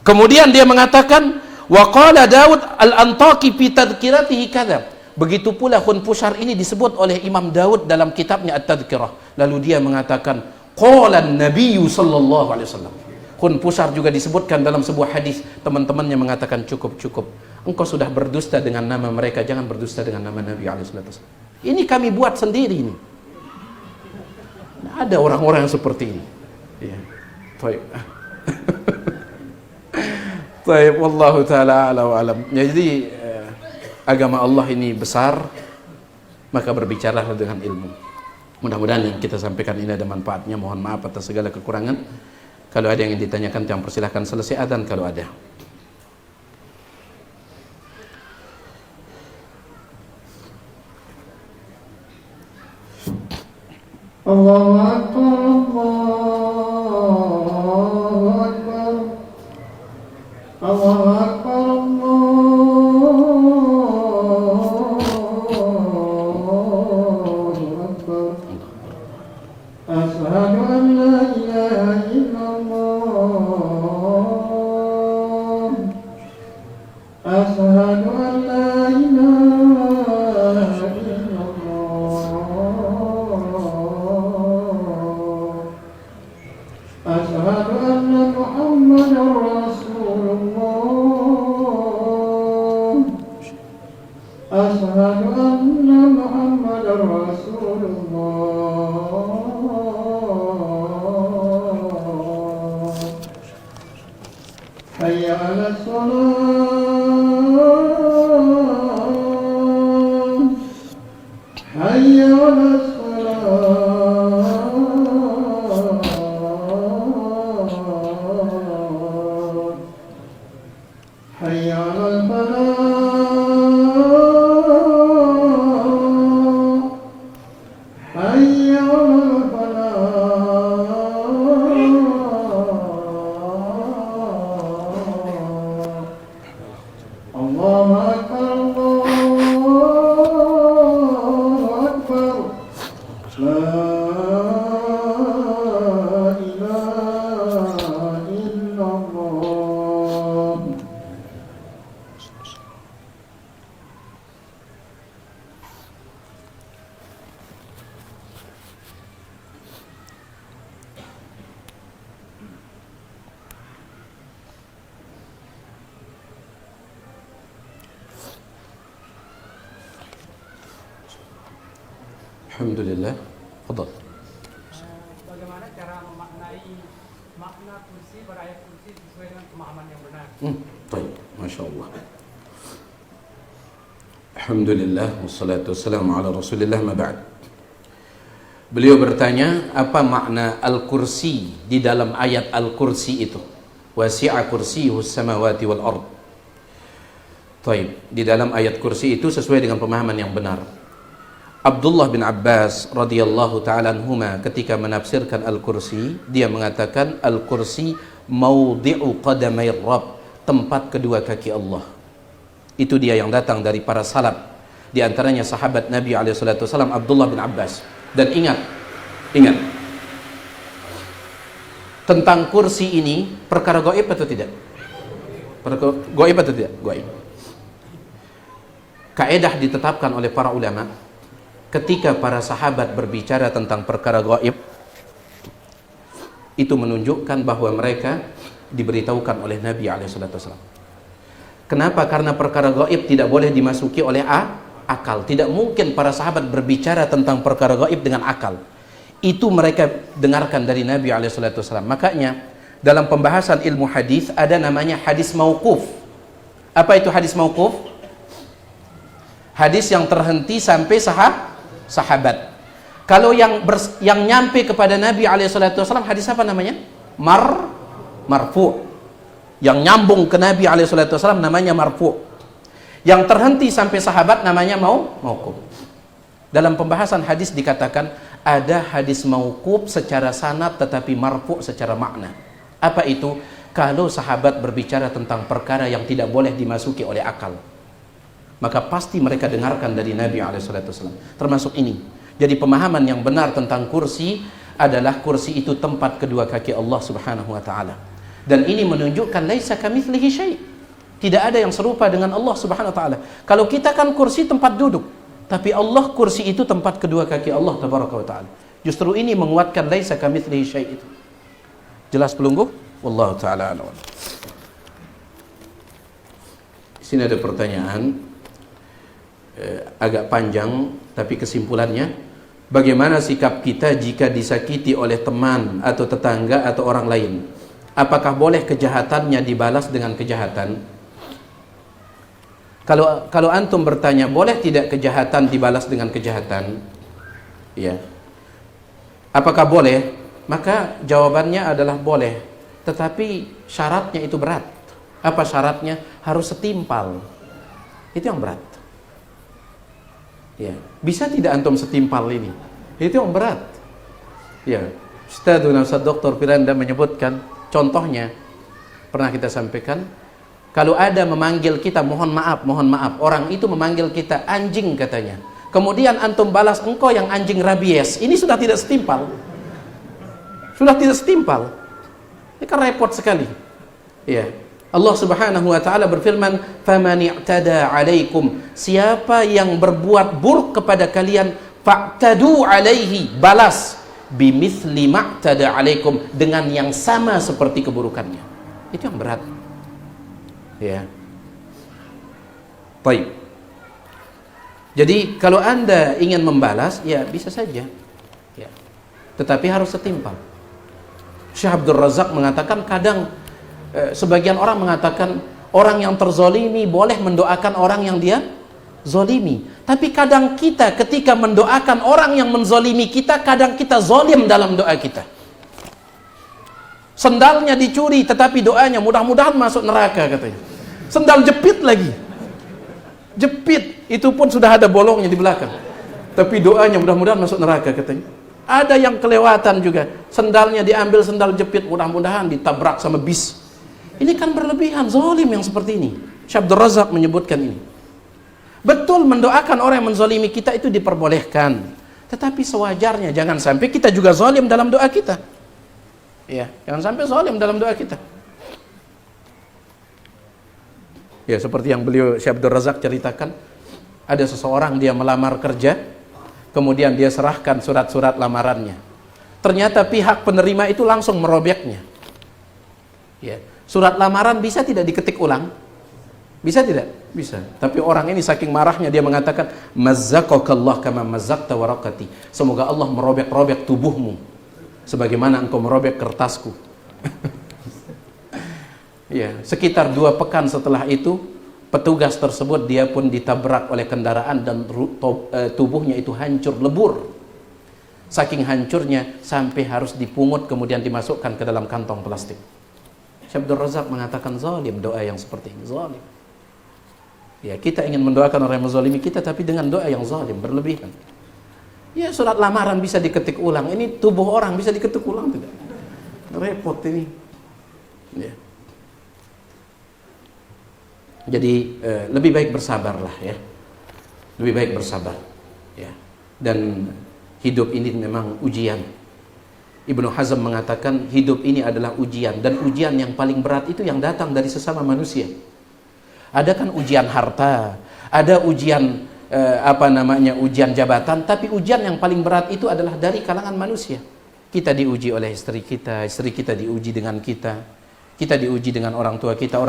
Speaker 1: Kemudian dia mengatakan wa qala Daud al-Antaqi fi tadhkiratihi kadza. Begitu pula khunfushar ini disebut oleh Imam Daud dalam kitabnya At-Tadhkirah. Lalu dia mengatakan qala an-nabiy sallallahu alaihi wasallam. Khunfushar juga disebutkan dalam sebuah hadis. Teman-temannya mengatakan cukup. Engkau sudah berdusta dengan nama mereka, jangan berdusta dengan nama Nabi alaihi wasallam. Ini kami buat sendiri ini. Nah, ada orang-orang yang seperti ini. Ya. Baik. Baik, wallahu taala ala wa alam. Jadi agama Allah ini besar, maka berbicaralah dengan ilmu. Mudah-mudahan yang kita sampaikan ini ada manfaatnya. Mohon maaf atas segala kekurangan. Kalau ada yang ditanyakan, jangan persilahkan selesai adzan kalau ada.
Speaker 2: Allahu Akbar, Allahu Akbar, Allahu Akbar, Allahu Akbar. Asyhadu an la ilaha illallah, asyhadu an la ilaha illallah, asyhadu anna Muhammadar Rasulullah, asyhadu anna Muhammadar Rasulullah. Hayya 'alas shalah, hayya 'alas shalah, hayya 'alal falah, hayya 'alal falah. Allahu Akbar, Allahu Akbar. La ilaha illallah.
Speaker 1: Alhamdulillah. Fadal.
Speaker 3: Bagaimana cara memaknai makna kursi pada ayat kursi sesuai dengan pemahaman yang benar?
Speaker 1: Baik, Masya Allah. Alhamdulillah, wassalatu wassalamu ala rasulillah, ma ba'd. Beliau bertanya, apa makna al-kursi di dalam ayat al-kursi itu? Wasi'a kursiyuhu samawati wal ard. Baik, di dalam ayat kursi itu sesuai dengan pemahaman yang benar. Abdullah bin Abbas radhiyallahu ta'ala anhuma ketika menafsirkan al-kursi, dia mengatakan al-kursi maudhi'u qadamai Rabb, tempat kedua kaki Allah. Itu dia yang datang dari para salaf, di antaranya sahabat Nabi alaihi salatu wasallam Abdullah bin Abbas. Dan ingat tentang kursi ini perkara gaib atau tidak? Perkara gaib atau tidak? Gaib. Kaidah ditetapkan oleh para ulama, ketika para sahabat berbicara tentang perkara gaib, itu menunjukkan bahwa mereka diberitahukan oleh Nabi SAW. Kenapa? Karena perkara gaib tidak boleh dimasuki oleh akal. Tidak mungkin para sahabat berbicara tentang perkara gaib dengan akal. Itu mereka dengarkan dari Nabi SAW. Makanya dalam pembahasan ilmu hadis ada namanya hadis mauquf. Apa itu hadis mauquf? Hadis yang terhenti sampai sahabat. Kalau yang nyampe kepada Nabi SAW hadis apa namanya? Marfu'. Yang nyambung ke Nabi SAW namanya marfu'. Yang terhenti sampai sahabat namanya mauquf. Dalam pembahasan hadis dikatakan ada hadis mauquf secara sanad tetapi marfu' secara makna. Apa itu? Kalau sahabat berbicara tentang perkara yang tidak boleh dimasuki oleh akal, maka pasti mereka dengarkan dari Nabi SAW. Termasuk ini. Jadi pemahaman yang benar tentang kursi adalah kursi itu tempat kedua kaki Allah Subhanahu wa taala. Dan ini menunjukkan laisa kamitslihi syai'. Tidak ada yang serupa dengan Allah Subhanahu wa taala. Kalau kita kan kursi tempat duduk, tapi Allah kursi itu tempat kedua kaki Allah tabaraka wa taala. Justru ini menguatkan laisa kamitslihi syai' itu. Jelas belum? Wallahu taala a'lam. Di sini ada pertanyaan agak panjang, tapi kesimpulannya, bagaimana sikap kita jika disakiti oleh teman atau tetangga atau orang lain? Apakah boleh kejahatannya dibalas dengan kejahatan? Kalau antum bertanya, boleh tidak kejahatan dibalas dengan kejahatan? Ya. Apakah boleh? Maka jawabannya adalah boleh. Tetapi syaratnya itu berat. Apa syaratnya? Harus setimpal. Itu yang berat. Ya, bisa tidak antum setimpal ini? Itu yang berat. Ya, Ustadzuna Ustadz Dr. Firanda menyebutkan contohnya, pernah kita sampaikan, kalau ada memanggil kita mohon maaf, orang itu memanggil kita anjing katanya, kemudian antum balas engkau yang anjing rabies, ini sudah tidak setimpal. Ini kan repot sekali. Ya. Allah Subhanahu wa taala berfirman, "Faman i'tada 'alaikum", siapa yang berbuat buruk kepada kalian, fa'tadu 'alaihi, balas bimithli ma'tada 'alaikum, dengan yang sama seperti keburukannya. Itu yang berat. Ya. Baik. Jadi kalau Anda ingin membalas, ya bisa saja. Ya. Tetapi harus setimpal. Syekh Abdul Razak mengatakan kadang sebagian orang mengatakan orang yang terzolimi boleh mendoakan orang yang dia zolimi. Tapi kadang kita ketika mendoakan orang yang menzolimi kita, kadang kita zolim dalam doa kita. Sendalnya dicuri tetapi doanya mudah-mudahan masuk neraka katanya. Sendal jepit lagi. Jepit, itu pun sudah ada bolongnya di belakang. Tapi doanya mudah-mudahan masuk neraka katanya. Ada yang kelewatan juga. Sendalnya diambil, sendal jepit, mudah-mudahan ditabrak sama bis. Ini kan berlebihan, zalim yang seperti ini. Syekh Abdul Razak menyebutkan ini. Betul, mendoakan orang yang menzalimi kita itu diperbolehkan. Tetapi sewajarnya, jangan sampai kita juga zalim dalam doa kita. Ya, jangan sampai zalim dalam doa kita. Ya, seperti yang beliau Syekh Abdul Razak ceritakan, ada seseorang dia melamar kerja, kemudian dia serahkan surat-surat lamarannya. Ternyata pihak penerima itu langsung merobeknya. Ya. Surat lamaran bisa tidak diketik ulang? Bisa tidak? Bisa. Tapi orang ini saking marahnya dia mengatakan, mazzaqakallah kama mazzaqta waraqati. Semoga Allah merobek-robek tubuhmu sebagaimana engkau merobek kertasku. Ya, sekitar 2 pekan setelah itu, petugas tersebut dia pun ditabrak oleh kendaraan dan tubuhnya itu hancur lebur. Saking hancurnya sampai harus dipungut kemudian dimasukkan ke dalam kantong plastik. Syekh Abdul Razak mengatakan zalim doa yang seperti ini, zalim. Ya, kita ingin mendoakan orang yang menzalimi kita tapi dengan doa yang zalim, berlebihan. Ya, surat lamaran bisa diketik ulang, ini tubuh orang bisa diketik ulang tidak? Repot ini. Ya. Jadi lebih baik bersabarlah ya. Lebih baik bersabar ya. Dan hidup ini memang ujian. Ibnu Hazm mengatakan hidup ini adalah ujian, dan ujian yang paling berat itu yang datang dari sesama manusia. Ada kan ujian harta, ada ujian ujian jabatan, tapi ujian yang paling berat itu adalah dari kalangan manusia. Kita diuji oleh istri kita diuji dengan kita diuji dengan orang tua kita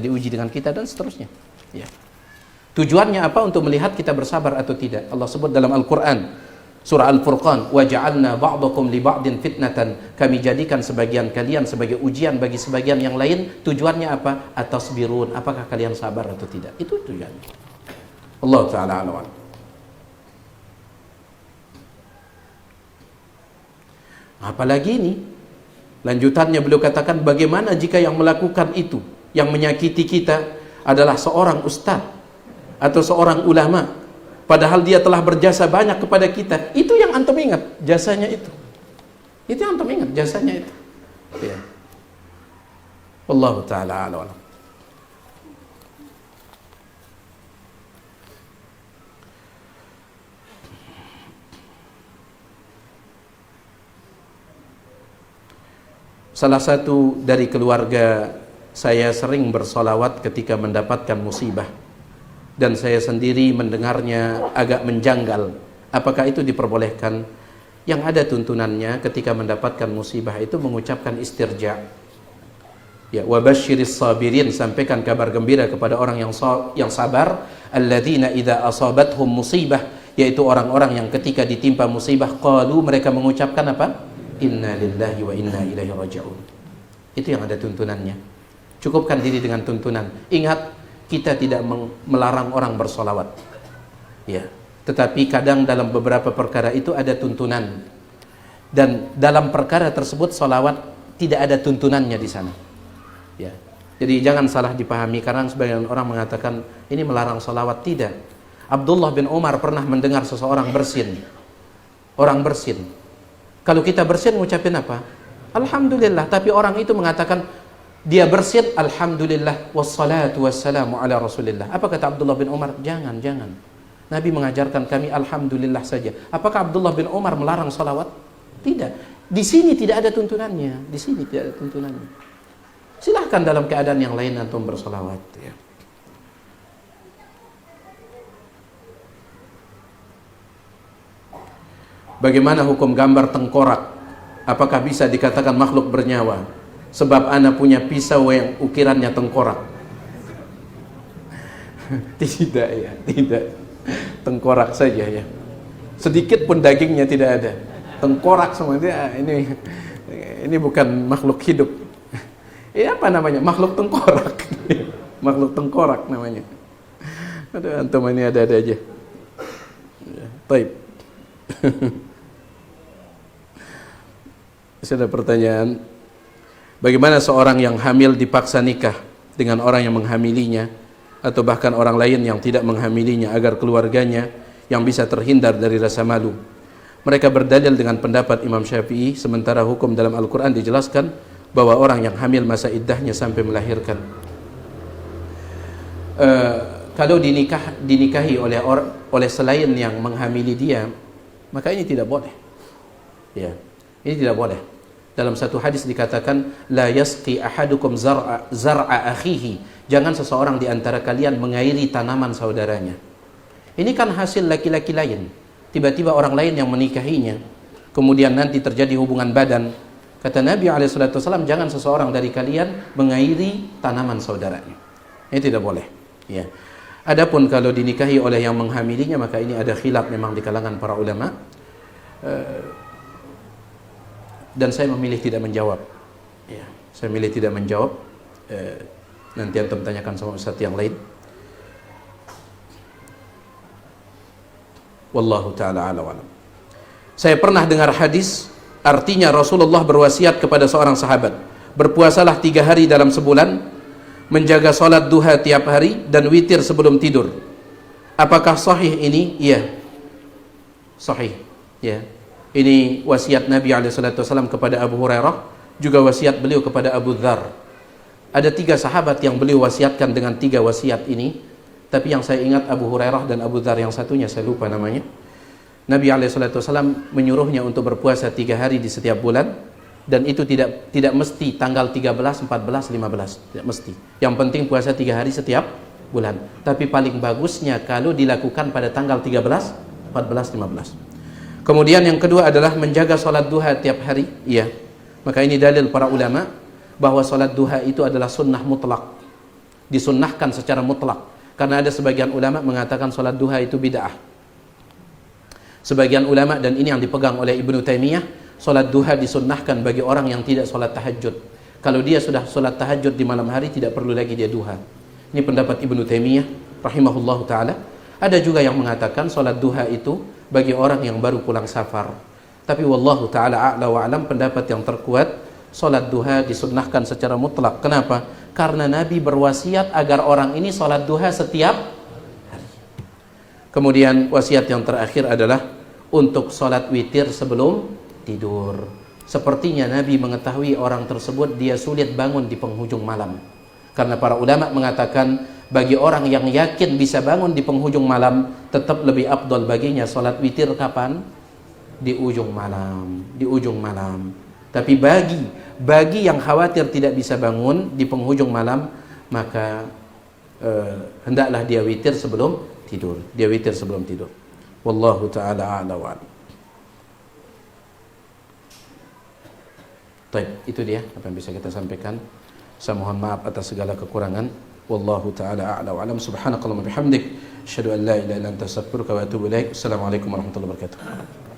Speaker 1: diuji dengan kita, dan seterusnya. Ya. Tujuannya apa? Untuk melihat kita bersabar atau tidak. Allah sebut dalam Al-Quran Surah Al-Furqan, وَجَعَلْنَا بَعْضَكُمْ لِبَعْضٍ فِتْنَةً. Kami jadikan sebagian kalian sebagai ujian bagi sebagian yang lain. Tujuannya apa? Atasbirun, apakah kalian sabar atau tidak? Itu tujuannya. Allah Ta'ala a'lam. Apalagi ini lanjutannya beliau katakan, bagaimana jika yang melakukan itu, yang menyakiti kita adalah seorang ustaz atau seorang ulama, padahal dia telah berjasa banyak kepada kita. Itu yang antum ingat jasanya itu. Itu yang antum ingat jasanya itu. Ya. Wallahu ta'ala a'lam. Salah satu dari keluarga saya sering bersolawat ketika mendapatkan musibah, dan saya sendiri mendengarnya agak menjanggal. Apakah itu diperbolehkan? Yang ada tuntunannya ketika mendapatkan musibah itu mengucapkan istirja. Ya, wabasyiris sabirin, sampaikan kabar gembira kepada orang yang sabar. Alladzina idza asabathum musibah, yaitu orang-orang yang ketika ditimpa musibah qalu, mereka mengucapkan apa? Inna lillahi wa inna ilaihi raji'un. Itu yang ada tuntunannya. Cukupkan diri dengan tuntunan. Ingat, kita tidak melarang orang bersolawat, ya. Tetapi kadang dalam beberapa perkara itu ada tuntunan, dan dalam perkara tersebut solawat tidak ada tuntunannya di sana, ya. Jadi jangan salah dipahami, karena sebagian orang mengatakan ini melarang solawat. Tidak. Abdullah bin Umar pernah mendengar seseorang bersin, orang bersin. Kalau kita bersin ngucapin apa? Alhamdulillah. Tapi orang itu mengatakan dia bersin alhamdulillah wassalatu wassalamu ala rasulillah. Apa kata Abdullah bin Umar? Jangan. Nabi mengajarkan kami alhamdulillah saja. Apakah Abdullah bin Umar melarang salawat? Tidak. Di sini tidak ada tuntunannya. Di sini tidak ada tuntunannya. Silahkan dalam keadaan yang lain antum bersalawat, ya. Bagaimana hukum gambar tengkorak? Apakah bisa dikatakan makhluk bernyawa? Sebab ana punya pisau yang ukirannya tengkorak. Tidak ya, tidak. Tengkorak saja ya. Sedikit pun dagingnya tidak ada. Tengkorak semua dia. Ini bukan makhluk hidup. Ini apa namanya? Makhluk tengkorak. Makhluk tengkorak namanya. Aduh, antum ini ada-ada aja. Baik. Ada pertanyaan, bagaimana seorang yang hamil dipaksa nikah dengan orang yang menghamilinya, atau bahkan orang lain yang tidak menghamilinya, agar keluarganya yang bisa terhindar dari rasa malu? Mereka berdalil dengan pendapat Imam Syafi'i, sementara hukum dalam Al-Quran dijelaskan bahwa orang yang hamil masa iddahnya sampai melahirkan. Kalau dinikahi oleh selain yang menghamili dia, maka ini tidak boleh, ya. Ini tidak boleh. Dalam satu hadis dikatakan, la yasqi ahadukum zar'a akhihi. Jangan seseorang di antara kalian mengairi tanaman saudaranya. Ini kan hasil laki-laki lain. Tiba-tiba orang lain yang menikahinya, kemudian nanti terjadi hubungan badan. Kata Nabi SAW, jangan seseorang dari kalian mengairi tanaman saudaranya. Ini tidak boleh. Ya. Adapun kalau dinikahi oleh yang menghamilinya, maka ini ada khilaf memang di kalangan para ulama. Dan saya memilih tidak menjawab. Ya, saya memilih tidak menjawab. Nanti antum tanyakan sama ustaz yang lain. Wallahu ta'ala a'lam wa a'lam. Saya pernah dengar hadis, artinya Rasulullah berwasiat kepada seorang sahabat, berpuasalah 3 hari dalam sebulan, menjaga salat duha tiap hari, dan witir sebelum tidur. Apakah sahih ini? Iya, sahih. Ya, ini wasiat Nabi SAW kepada Abu Hurairah, juga wasiat beliau kepada Abu Dzar. Ada 3 sahabat yang beliau wasiatkan dengan 3 wasiat ini. Tapi yang saya ingat Abu Hurairah dan Abu Dzar, yang satunya saya lupa namanya. Nabi SAW menyuruhnya untuk berpuasa 3 hari di setiap bulan, dan itu tidak mesti tanggal 13, 14, 15, tidak mesti. Yang penting puasa 3 hari setiap bulan. Tapi paling bagusnya kalau dilakukan pada tanggal 13, 14, 15. Kemudian yang kedua adalah menjaga salat duha tiap hari. Iya. Maka ini dalil para ulama bahwa salat duha itu adalah sunnah mutlak. Disunnahkan secara mutlak. Karena ada sebagian ulama mengatakan salat duha itu bid'ah. Sebagian ulama, dan ini yang dipegang oleh Ibnu Taimiyah, salat duha disunnahkan bagi orang yang tidak salat tahajud. Kalau dia sudah salat tahajud di malam hari, tidak perlu lagi dia duha. Ini pendapat Ibnu Taimiyah rahimahullahu taala. Ada juga yang mengatakan salat duha itu bagi orang yang baru pulang safar. Tapi wallahu taala a'la wa a'lam, pendapat yang terkuat, salat duha disunnahkan secara mutlak. Kenapa? Karena Nabi berwasiat agar orang ini salat duha setiap hari. Kemudian wasiat yang terakhir adalah untuk salat witir sebelum tidur. Sepertinya Nabi mengetahui orang tersebut dia sulit bangun di penghujung malam. Karena para ulama mengatakan bagi orang yang yakin bisa bangun di penghujung malam, tetap lebih afdal baginya salat witir kapan? Di ujung malam, di ujung malam. Tapi bagi yang khawatir tidak bisa bangun di penghujung malam, maka hendaklah dia witir sebelum tidur. Dia witir sebelum tidur. Wallahu ta'ala a'la wa a'lam. Baik, itu dia apa yang bisa kita sampaikan. Saya mohon maaf atas segala kekurangan. Wallahu ta'ala a'la wa a'lam. Subhanakallahumma bihamdik, asyhadu an la ilaha illa anta astaghfiruka wa atubu ilaik. Assalamualaikum warahmatullahi wabarakatuh.